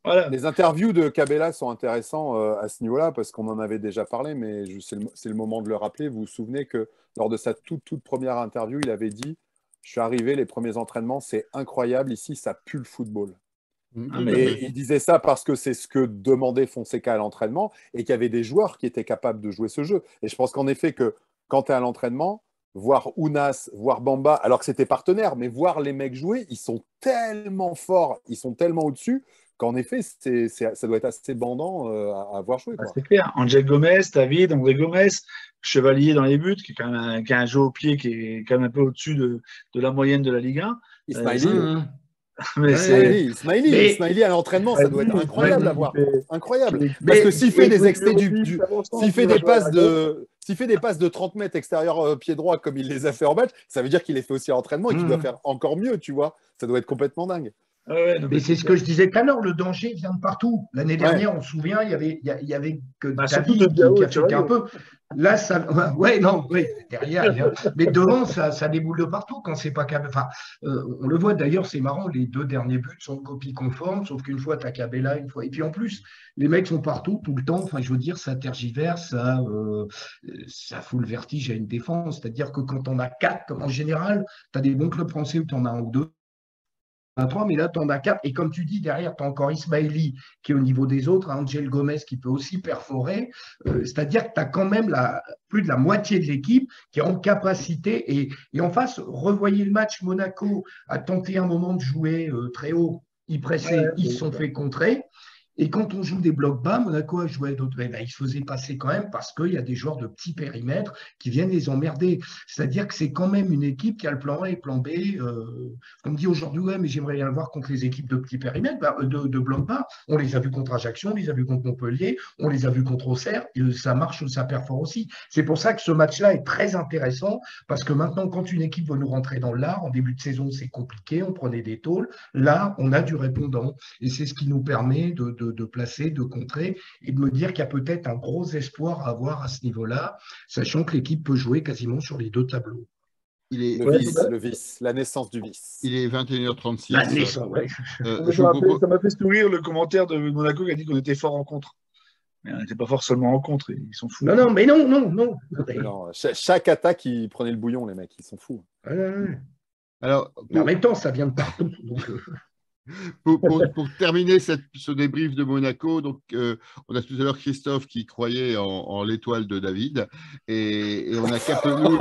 S4: voilà.
S3: Les interviews de Cabella sont intéressants à ce niveau-là parce qu'on en avait déjà parlé, mais c'est le moment de le rappeler. Vous vous souvenez que lors de sa toute première interview, il avait dit: je suis arrivé, les premiers entraînements, c'est incroyable, ici, ça pue le football.
S4: Ah, mais
S3: Et il disait ça parce que c'est ce que demandait Fonseca à l'entraînement et qu'il y avait des joueurs qui étaient capables de jouer ce jeu. Et je pense qu'en effet, que quand tu es à l'entraînement, voir Ounas, voir Bamba, alors que c'était partenaire, mais voir les mecs jouer, ils sont tellement forts, ils sont tellement au-dessus qu'en effet, ça doit être assez bandant à voir jouer, quoi.
S4: c'est clair. Angel Gomez, David, André Gomez, Chevalier dans les buts, qui est quand même qui a un jeu au pied qui est quand même un peu au-dessus de la moyenne de la Ligue 1.
S3: Ismaili,
S4: Mais c'est.
S3: Ismaili à l'entraînement, ça doit être incroyable à voir. Incroyable. Parce que s'il fait des excès s'il fait des passes de 30 mètres extérieur pied droit comme il les a fait en match, ça veut dire qu'il les fait aussi à l'entraînement et qu'il doit faire encore mieux, tu vois. Ça doit être complètement dingue.
S4: Ouais, non,
S2: Mais c'est ce que je disais tout à l'heure, le danger vient de partout. L'année dernière, on se souvient, il y avait que
S4: surtout
S2: David
S4: de Diao
S2: qui
S4: et
S2: affectait un peu. Là, ça, ouais, non, oui, derrière, mais devant, ça déboule de partout quand c'est pas capable. Enfin, on le voit d'ailleurs, c'est marrant, les 2 derniers buts sont copie conforme, sauf qu'une fois, t'as Cabella, une fois. Et puis en plus, les mecs sont partout, tout le temps. Enfin, je veux dire, ça tergiverse, ça fout le vertige à une défense. C'est-à-dire que quand on a 4, en général, tu as des bons clubs français où tu en as un ou deux. 3, mais là, tu en as 4. Et comme tu dis, derrière, tu as encore Ismaili qui est au niveau des autres, Angel Gomez qui peut aussi perforer. C'est-à-dire que tu as quand même plus de la moitié de l'équipe qui est en capacité. Et en face, revoyez le match. Monaco a tenté un moment de jouer très haut. Ils pressaient, ils se sont fait contrer. Et quand on joue des blocs bas, Monaco a joué à d'autres. Ben, ils se faisaient passer quand même parce qu'il y a des joueurs de petit périmètre qui viennent les emmerder. C'est-à-dire que c'est quand même une équipe qui a le plan A et le plan B. On me dit aujourd'hui, ouais, mais j'aimerais bien le voir contre les équipes de petit périmètre, de bloc bas. On les a vus contre Ajaccio, on les a vus contre Montpellier, on les a vus contre Auxerre. Et ça marche, ça perfore aussi. C'est pour ça que ce match-là est très intéressant parce que maintenant, quand une équipe veut nous rentrer dans l'art, en début de saison, c'est compliqué, on prenait des tôles. Là, on a du répondant. Et c'est ce qui nous permet de placer, de contrer et de me dire qu'il y a peut-être un gros espoir à avoir à ce niveau-là, sachant que l'équipe peut jouer quasiment sur les 2 tableaux.
S3: Le vice, la naissance du vice.
S1: Il est 21h36.
S2: La naissance, ouais.
S4: Ça m'a fait sourire le commentaire de Monaco qui a dit qu'on était fort en contre. Mais on n'était pas fort seulement en contre, ils sont fous.
S2: Non, mais non.
S3: Non, chaque attaque, ils prenaient le bouillon, les mecs, ils sont fous.
S1: Alors,
S2: en même temps, ça vient de partout. Donc,
S1: pour terminer ce débrief de Monaco, donc, on a tout à l'heure Christophe qui croyait en l'étoile de David et on a Capenoul.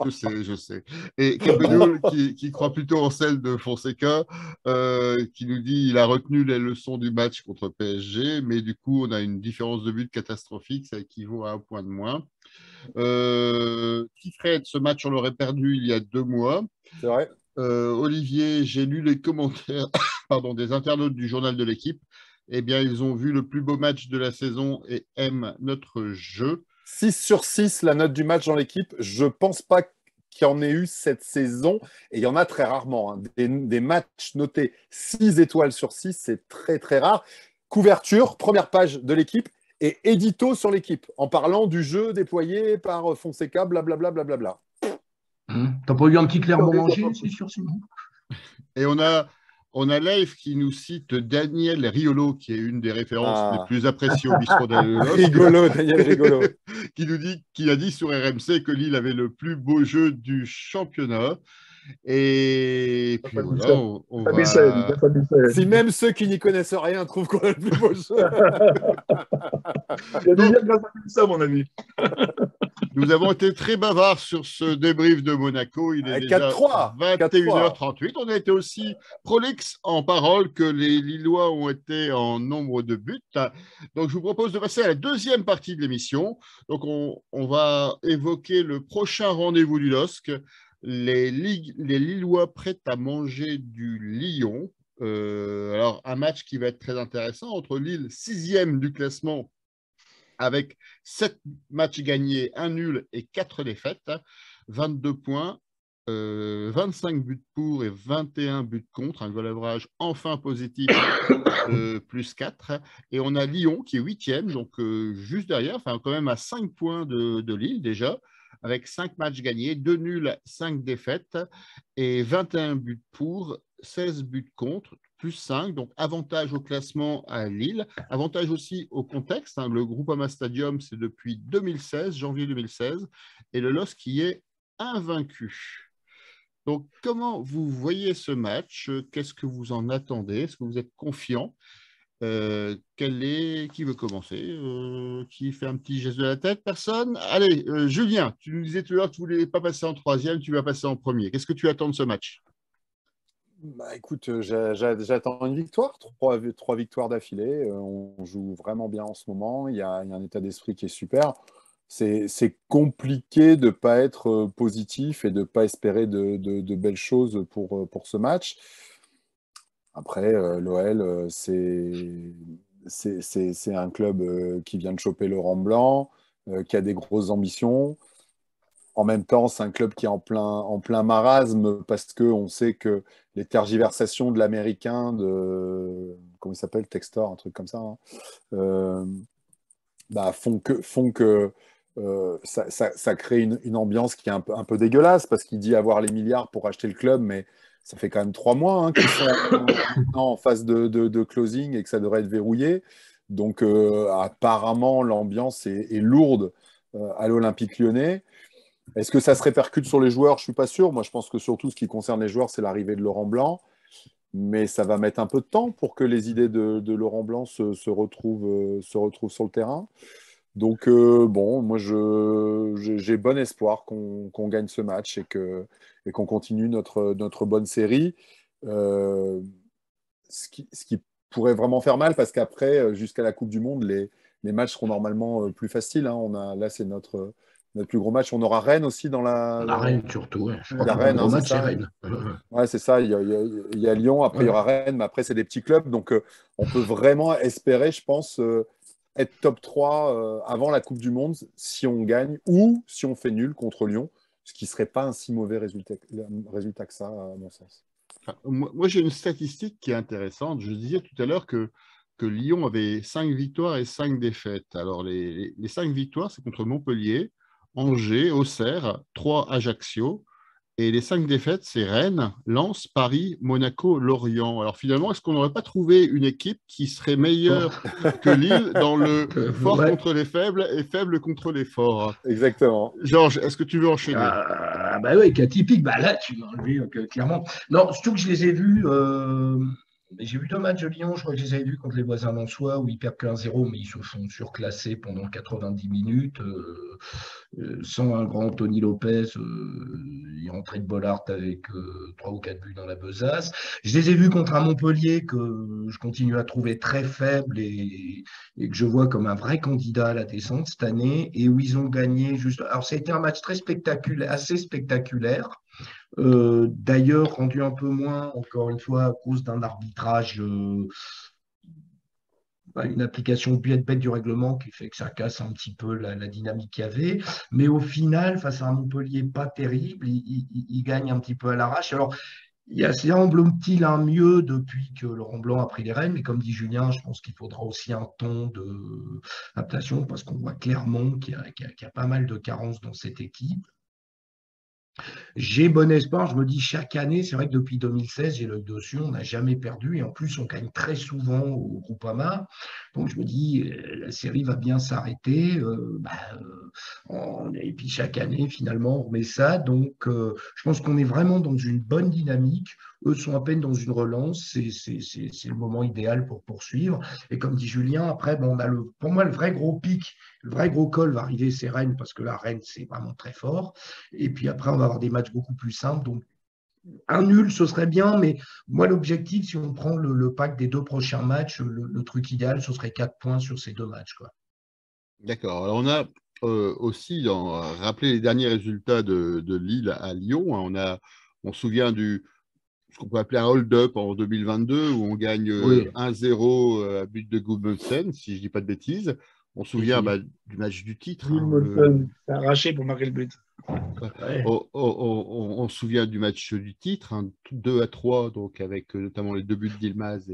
S1: Je sais. Et Capenoul qui croit plutôt en celle de Fonseca, qui nous dit qu'il a retenu les leçons du match contre PSG, mais du coup, on a une différence de but catastrophique, ça équivaut à 1 point de moins. Fred, ce match, on l'aurait perdu il y a 2 mois.
S3: C'est vrai.
S1: Olivier, j'ai lu les commentaires des internautes du journal de l'équipe. Eh bien, ils ont vu le plus beau match de la saison et aiment notre jeu.
S3: 6 sur 6, la note du match dans l'équipe. Je ne pense pas qu'il y en ait eu cette saison. Et il y en a très rarement. Hein. Des matchs notés 6 étoiles sur 6, c'est très, très rare. Couverture, première page de l'équipe. Et édito sur l'équipe, en parlant du jeu déployé par Fonseca, blablabla. Bla.
S2: T'as pas eu un petit Clermont-Angers, c'est sûr, sinon.
S1: Et on a Leif qui nous cite Daniel Riolo, qui est une des références les plus appréciées au bistrot d'Alelos.
S3: Daniel Rigolo.
S1: qui a dit sur RMC que Lille avait le plus beau jeu du championnat. Et puis voilà, on va...
S3: Si même ceux qui n'y connaissent rien trouvent qu'on a le plus beau jeu.
S4: Il y a des grâce à ça, mon ami.
S1: Nous avons été très bavards sur ce débrief de Monaco. Il est déjà 21h38. On a été aussi prolixe en parole que les Lillois ont été en nombre de buts. Donc, je vous propose de passer à la deuxième partie de l'émission. Donc, on va évoquer le prochain rendez-vous du LOSC. les Lillois prêtent à manger du Lyon. Alors, un match qui va être très intéressant entre Lille, 6e du classement, avec 7 matchs gagnés, 1 nul et 4 défaites, 22 points, 25 buts pour et 21 buts contre, un goal average enfin positif plus 4. Et on a Lyon qui est 8e, donc juste derrière, enfin quand même à 5 points de Lille déjà, avec 5 matchs gagnés, 2 nuls, 5 défaites et 21 buts pour, 16 buts contre, plus 5, donc avantage au classement à Lille, avantage aussi au contexte, hein, le Groupama Stadium c'est depuis 2016, janvier 2016, et le LOSC qui est invaincu. Donc, comment vous voyez ce match? Qu'est-ce que vous en attendez? Est-ce que vous êtes confiant? Qui veut commencer? Qui fait un petit geste de la tête? Personne? Allez, Julien, tu nous disais tout à l'heure que tu ne voulais pas passer en 3e, tu vas passer en 1er. Qu'est-ce que tu attends de ce match?
S3: Bah, écoute, j'attends une victoire, trois victoires d'affilée. On joue vraiment bien en ce moment. Il y a un état d'esprit qui est super. C'est compliqué de ne pas être positif et de ne pas espérer de belles choses pour ce match. Après, l'OL, c'est un club qui vient de choper Laurent Blanc, qui a des grosses ambitions. En même temps, c'est un club qui est en plein marasme parce qu'on sait que les tergiversations de l'américain, comment il s'appelle, Textor, un truc comme ça, hein, font que ça crée une ambiance qui est un peu dégueulasse parce qu'il dit avoir les milliards pour acheter le club, mais ça fait quand même 3 mois hein, qu'ils sont en phase de closing et que ça devrait être verrouillé. Donc apparemment, l'ambiance est lourde à l'Olympique Lyonnais. Est-ce que ça se répercute sur les joueurs? Je ne suis pas sûr. Moi, je pense que surtout, ce qui concerne les joueurs, c'est l'arrivée de Laurent Blanc. Mais ça va mettre un peu de temps pour que les idées de Laurent Blanc se retrouvent sur le terrain. Donc, bon, moi, j'ai bon espoir qu'on gagne ce match et qu'on continue notre bonne série. Ce qui pourrait vraiment faire mal, parce qu'après, jusqu'à la Coupe du Monde, les matchs seront normalement plus faciles. Hein. Là, c'est notre plus gros match. On aura Rennes aussi dans la.
S2: La Rennes, surtout. Ouais. Je crois
S3: Il y a
S2: que le
S3: Rennes,
S2: gros
S3: hein,
S2: match,
S3: c'est
S2: c'est
S3: ça.
S2: Rennes.
S3: Ouais, c'est ça. Il y a Lyon, après il y aura Rennes, mais après, c'est des petits clubs. Donc, on peut vraiment espérer, je pense, être top 3 avant la Coupe du Monde si on gagne ou si on fait nul contre Lyon, ce qui ne serait pas un si mauvais résultat que ça, à mon sens.
S1: Enfin, moi j'ai une statistique qui est intéressante. Je disais tout à l'heure que Lyon avait 5 victoires et 5 défaites. Alors, les 5 victoires, c'est contre Montpellier, Angers, Auxerre, 3 Ajaccio. Et les 5 défaites, c'est Rennes, Lens, Paris, Monaco, Lorient. Alors finalement, est-ce qu'on n'aurait pas trouvé une équipe qui serait meilleure que Lille dans le fort contre les faibles et faible contre les forts?
S3: Exactement.
S1: Georges, est-ce que tu veux enchaîner?
S2: Bah oui, qui est atypique. Bah là, tu m'as enlevé clairement. Non, surtout que je les ai vus. J'ai vu 2 matchs de Lyon, je crois que je les avais vus contre les voisins lensois où ils perdent que 1-0, mais ils se font surclasser pendant 90 minutes. Sans un grand Tony Lopez, il est rentré de Bollard avec 3 ou 4 buts dans la besace. Je les ai vus contre un Montpellier que je continue à trouver très faible et que je vois comme un vrai candidat à la descente cette année et où ils ont gagné juste. Alors, ça a été un match très spectaculaire, assez spectaculaire. D'ailleurs, rendu un peu moins, encore une fois, à cause d'un arbitrage, une application bête du règlement qui fait que ça casse un petit peu la dynamique qu'il y avait. Mais au final, face à un Montpellier pas terrible, il gagne un petit peu à l'arrache. Alors, semble-t-il un mieux depuis que Laurent Blanc a pris les rênes, mais comme dit Julien, je pense qu'il faudra aussi un ton d'adaptation parce qu'on voit clairement qu'il y a pas mal de carences dans cette équipe. J'ai bon espoir, je me dis chaque année, c'est vrai que depuis 2016, j'ai l'œil dessus, on n'a jamais perdu et en plus on gagne très souvent au Groupama. Donc je me dis, la série va bien s'arrêter. Et puis chaque année, finalement, on remet ça. Donc je pense qu'on est vraiment dans une bonne dynamique. Eux sont à peine dans une relance, c'est le moment idéal pour poursuivre. Et comme dit Julien, après, on a pour moi le vrai gros pic, le vrai gros col va arriver, c'est Rennes, parce que la Rennes, c'est vraiment très fort. Et puis après, on va avoir des matchs beaucoup plus simples. Donc, un nul, ce serait bien, mais moi, l'objectif, si on prend le pack des 2 prochains matchs, le truc idéal, ce serait 4 points sur ces 2 matchs, quoi.
S1: D'accord. Alors, on a aussi rappeler les derniers résultats de Lille à Lyon. On se souvient ce qu'on peut appeler un hold-up en 2022 où on gagne
S2: Oui.
S1: 1-0 à but de Gudmundsson, si je ne dis pas de bêtises. On se souvient du match du titre.
S4: C'est arraché pour marquer le but.
S2: Ouais.
S1: On se souvient du match du titre, 2-3, donc avec notamment les 2 buts d'Yilmaz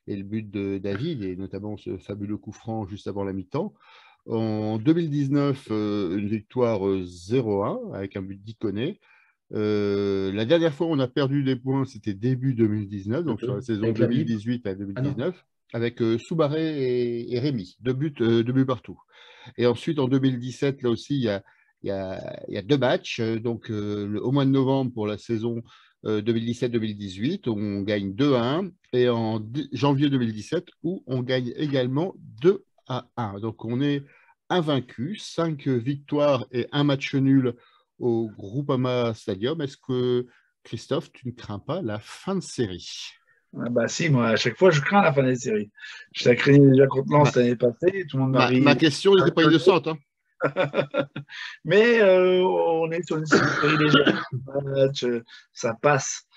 S1: et le but de David, et notamment ce fabuleux coup franc juste avant la mi-temps. En 2019, une victoire 0-1 avec un but d'Ikoné. La dernière fois où on a perdu des points, c'était début 2019, donc sur la saison
S2: Avec la
S1: 2018 à
S2: Ah non.
S1: 2019, avec Soubaré et Rémi, 2 buts partout. Et ensuite, en 2017, là aussi, il y a 2 matchs. Donc, au mois de novembre pour la saison 2017-2018, on gagne 2-1. Et en janvier 2017, où on gagne également 2-1. Donc, on est invaincu, 5 victoires et 1 match nul au Groupama Stadium. Est-ce que, Christophe, tu ne crains pas la fin de série?
S4: Ah bah si, moi, à chaque fois, je crains la fin des séries. Je la craignais déjà contre Lens l'année passée, tout le monde m'a ri.
S1: Ma question n'était pas innocente. Hein.
S4: Mais on est sur une série légère. Ça passe.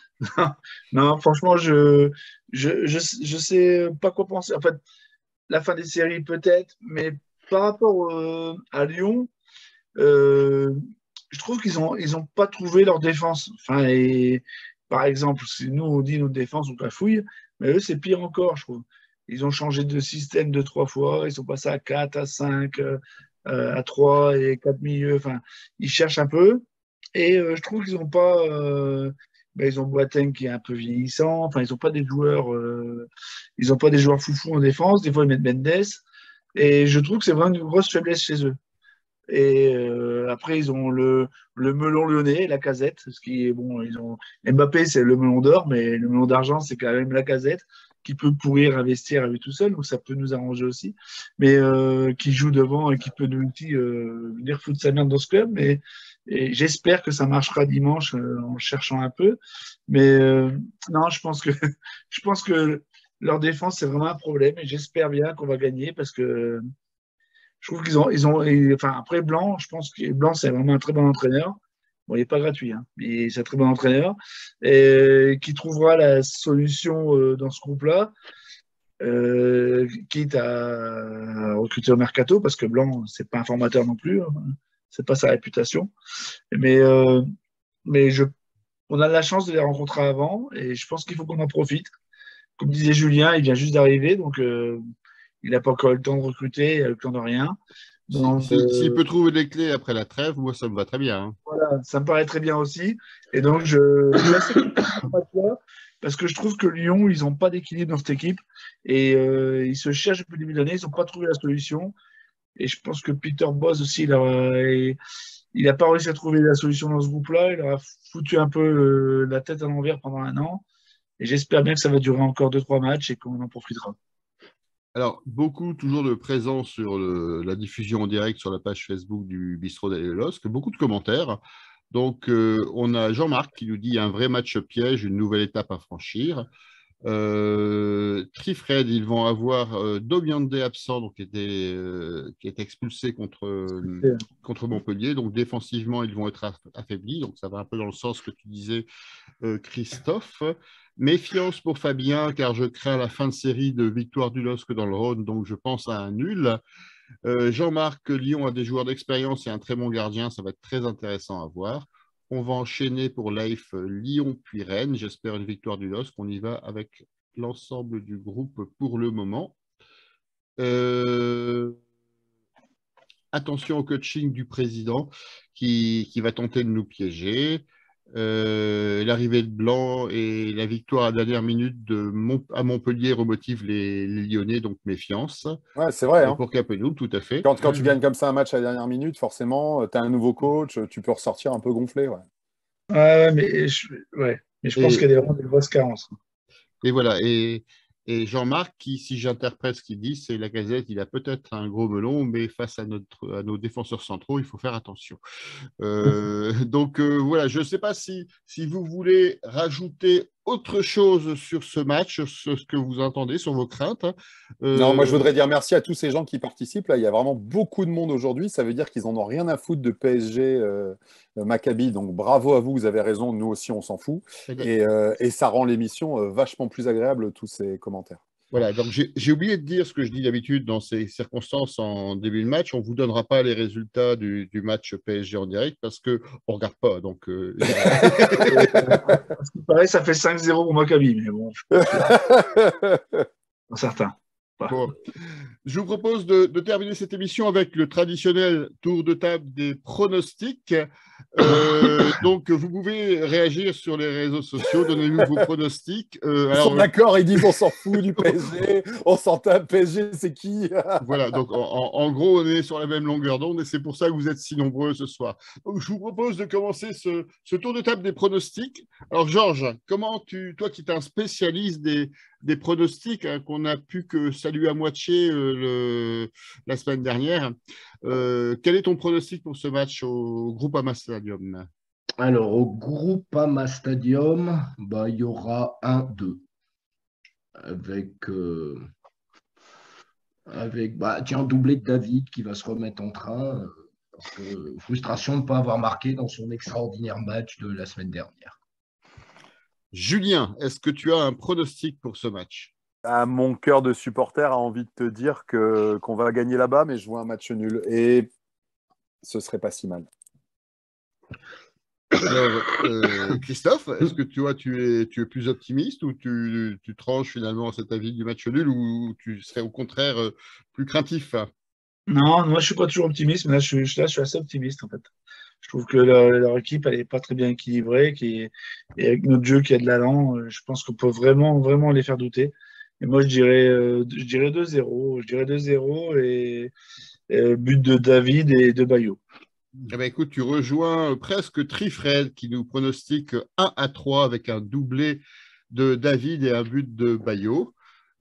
S4: Non, franchement, je sais pas quoi penser. En fait, la fin des séries peut-être, mais par rapport à Lyon, je trouve ils ont pas trouvé leur défense. Enfin, et, par exemple, si nous on dit notre défense, on cafouille, mais eux c'est pire encore, je trouve. Ils ont changé de système 2-3 fois, ils sont passés à 4, à 5, à 3 et 4 milieux. Enfin, ils cherchent un peu. Et je trouve qu'ils n'ont pas. Ils ont Boateng qui est un peu vieillissant. Enfin, ils n'ont pas des joueurs. Ils ont pas des joueurs foufous en défense. Des fois, ils mettent Mendes. Et je trouve que c'est vraiment une grosse faiblesse chez eux. Et après, ils ont le melon lyonnais, la Casette, ce qui est bon. Ils ont Mbappé, c'est le melon d'or, mais le melon d'argent, c'est quand même la Casette qui peut pourrir investir à lui tout seul, donc ça peut nous arranger aussi. Mais qui joue devant et qui peut nous aussi venir foutre sa merde dans ce club. Et j'espère que ça marchera dimanche en cherchant un peu. Mais non, je pense que leur défense, c'est vraiment un problème. Et j'espère bien qu'on va gagner parce que je trouve enfin, après Blanc, je pense que Blanc, c'est vraiment un très bon entraîneur. Bon, il n'est pas gratuit, hein, mais c'est un très bon entraîneur. Et qui trouvera la solution dans ce groupe-là, quitte à recruter au mercato, parce que Blanc, c'est pas un formateur non plus, hein, c'est pas sa réputation. Mais, on a la chance de les rencontrer avant, et je pense qu'il faut qu'on en profite. Comme disait Julien, il vient juste d'arriver, donc il n'a pas encore eu le temps de recruter, il a eu le temps de rien.
S1: S'il peut trouver les clés après la trêve, moi, ça me va très bien. Hein.
S4: Voilà, ça me paraît très bien aussi. Et donc, je suis assez content parce que je trouve que Lyon, ils n'ont pas d'équilibre dans cette équipe. Et ils se cherchent depuis le début de l'année, ils n'ont pas trouvé la solution. Et je pense que Peter Bosz aussi, il n'a pas réussi à trouver la solution dans ce groupe-là. Il a foutu un peu la tête à l'envers pendant 1 an. Et j'espère bien que ça va durer encore 2-3 matchs et qu'on en profitera.
S1: Alors, beaucoup toujours de présence sur la diffusion en direct sur la page Facebook du Bistrot des LOSC, beaucoup de commentaires. Donc, on a Jean-Marc qui nous dit un vrai match piège, une nouvelle étape à franchir. Trifred, ils vont avoir Dobiande absent, donc qui était expulsé contre Montpellier. Donc, défensivement, ils vont être affaiblis. Donc, ça va un peu dans le sens que tu disais, Christophe. Méfiance pour Fabien, car je crains la fin de série de victoire du LOSC dans le Rhône, donc je pense à un nul. Jean-Marc, Lyon a des joueurs d'expérience et un très bon gardien, ça va être très intéressant à voir. On va enchaîner pour Leif Lyon puis Rennes. J'espère une victoire du LOSC. On y va avec l'ensemble du groupe pour le moment. Attention au coaching du président qui va tenter de nous piéger. L'arrivée de Blanc et la victoire à la dernière minute à Montpellier remotive les Lyonnais, donc méfiance.
S3: Ouais, c'est vrai. Hein.
S1: Pour Capello, tout à fait.
S3: Quand tu gagnes comme ça un match à la dernière minute, forcément, tu as un nouveau coach, tu peux ressortir un peu gonflé. Ouais.
S4: Mais je pense qu'il y a vraiment des grosses carences.
S1: Et voilà. Et Jean-Marc, si j'interprète ce qu'il dit, c'est Lacazette, il a peut-être un gros melon, mais face à nos défenseurs centraux, il faut faire attention. Donc voilà, je ne sais pas si vous voulez rajouter autre chose sur ce match, sur ce que vous entendez, sur vos craintes?
S3: Non, moi je voudrais dire merci à tous ces gens qui participent. Là, il y a vraiment beaucoup de monde aujourd'hui. Ça veut dire qu'ils en ont rien à foutre de PSG Maccabi. Donc bravo à vous, vous avez raison. Nous aussi, on s'en fout. Et ça rend l'émission vachement plus agréable, tous ces commentaires.
S1: Voilà, donc j'ai oublié de dire ce que je dis d'habitude dans ces circonstances en début de match. On ne vous donnera pas les résultats du match PSG en direct parce qu'on ne regarde pas. Donc,
S4: pareil, ça fait 5-0 pour Maccabi, mais bon, je pense certain.
S1: Bon. Je vous propose de terminer cette émission avec le traditionnel tour de table des pronostics. Donc, vous pouvez réagir sur les réseaux sociaux, donnez-nous vos pronostics.
S3: Ils sont d'accord, ils disent on s'en fout du PSG, on s'en tape, PSG, c'est qui?
S1: Voilà, donc en gros, on est sur la même longueur d'onde et c'est pour ça que vous êtes si nombreux ce soir. Donc, je vous propose de commencer ce tour de table des pronostics. Alors, Georges, toi qui es un spécialiste des pronostics qu'on a pu que saluer à moitié la semaine dernière. Quel est ton pronostic pour ce match au Groupama Stadium?
S2: Alors, au Groupama Stadium, il y aura 1-2. Avec un doublé de David qui va se remettre en train. Parce que frustration de ne pas avoir marqué dans son extraordinaire match de la semaine dernière.
S1: Julien, est-ce que tu as un pronostic pour ce match?
S3: Mon cœur de supporter a envie de te dire qu'on va gagner là-bas, mais je vois un match nul. Et ce serait pas si mal.
S1: Alors, Christophe, est-ce que tu es plus optimiste ou tu tranches finalement cet avis du match nul ou tu serais au contraire plus craintif?
S4: Non, moi je suis pas toujours optimiste, mais là je suis assez optimiste en fait. Je trouve que leur équipe elle est pas très bien équilibrée, et avec notre jeu qui a de l'allant, je pense qu'on peut vraiment, vraiment les faire douter. Et moi je dirais 2-0. Je dirais 2-0 et but de David et de Bayo.
S1: Eh ben, écoute, tu rejoins presque Trifred qui nous pronostique 1-3 avec un doublé de David et un but de Bayo.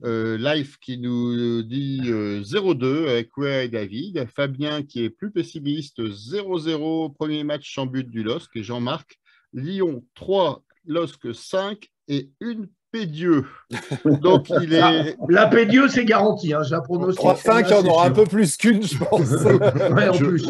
S1: Life qui nous dit 0-2 avec Wea et David. Fabien qui est plus pessimiste, 0-0, premier match sans but du LOSC. Et Jean-Marc, Lyon 3, LOSC 5 et une Pédieu. Donc, il est.
S2: La Pédieu, c'est garanti. Hein, j'apprends
S3: 3-5, il y en aura un peu plus qu'une, je pense.
S2: Ouais, en plus.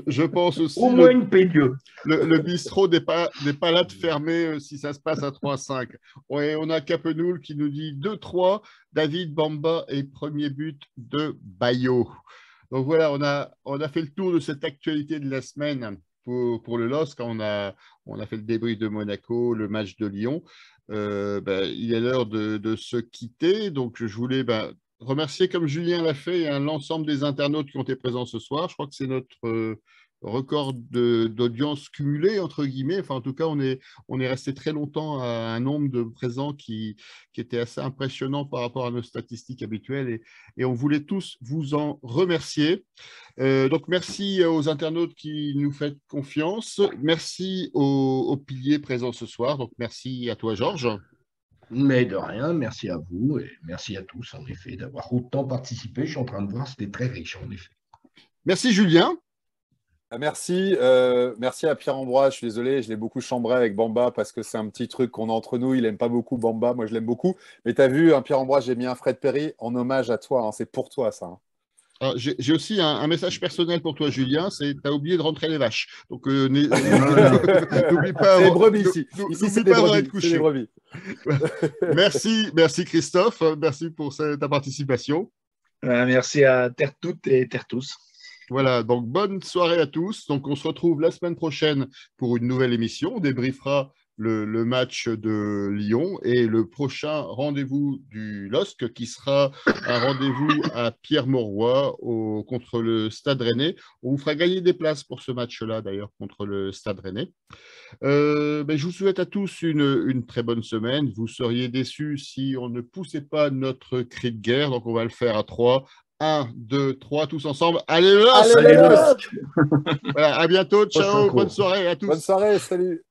S1: Je pense aussi.
S2: Au moins une Pédieu.
S1: Le bistrot n'est pas là de fermer si ça se passe à 3-5. Ouais, on a Capenoul qui nous dit 2-3, David Bamba et premier but de Bayo. Donc voilà, on a fait le tour de cette actualité de la semaine pour le LOSC. On a fait le débrief de Monaco, le match de Lyon. Il est l'heure de se quitter. Donc, je voulais remercier, comme Julien l'a fait, l'ensemble des internautes qui ont été présents ce soir. Je crois que c'est notre record d'audience cumulée, entre guillemets. Enfin, en tout cas, on est resté très longtemps à un nombre de présents qui était assez impressionnant par rapport à nos statistiques habituelles. Et on voulait tous vous en remercier. Donc, merci aux internautes qui nous font confiance. Merci aux piliers présents ce soir. Donc, merci à toi, Georges.
S2: Mais de rien, merci à vous et merci à tous, en effet, d'avoir autant participé. Je suis en train de voir, c'était très riche, en effet.
S1: Merci, Julien.
S3: Merci à Pierre-Ambroise, je suis désolé, je l'ai beaucoup chambré avec Bamba parce que c'est un petit truc qu'on a entre nous, il n'aime pas beaucoup Bamba, moi je l'aime beaucoup, mais tu as vu, Pierre-Ambroise, j'ai mis un Fred Perry en hommage à toi, hein, c'est pour toi ça.
S1: Hein. J'ai aussi un message personnel pour toi, Julien, c'est tu as oublié de rentrer les vaches. Donc n'oublie pas.
S3: C'est les brebis ici.
S1: Ici,
S3: c'est les brebis.
S1: Merci Christophe, merci pour ta participation.
S4: Merci à Terre Toutes et Terre Tous.
S1: Voilà, donc bonne soirée à tous. Donc on se retrouve la semaine prochaine pour une nouvelle émission. On débriefera le match de Lyon et le prochain rendez-vous du LOSC qui sera un rendez-vous à Pierre-Mauroy contre le Stade Rennais. On vous fera gagner des places pour ce match-là d'ailleurs contre le Stade Rennais. Je vous souhaite à tous une très bonne semaine. Vous seriez déçus si on ne poussait pas notre cri de guerre. Donc on va le faire à 3. 1, 2, 3, tous ensemble. Allez, LOSC! Voilà, à bientôt. Ciao. Bonne soirée à tous.
S3: Bonne soirée. Salut.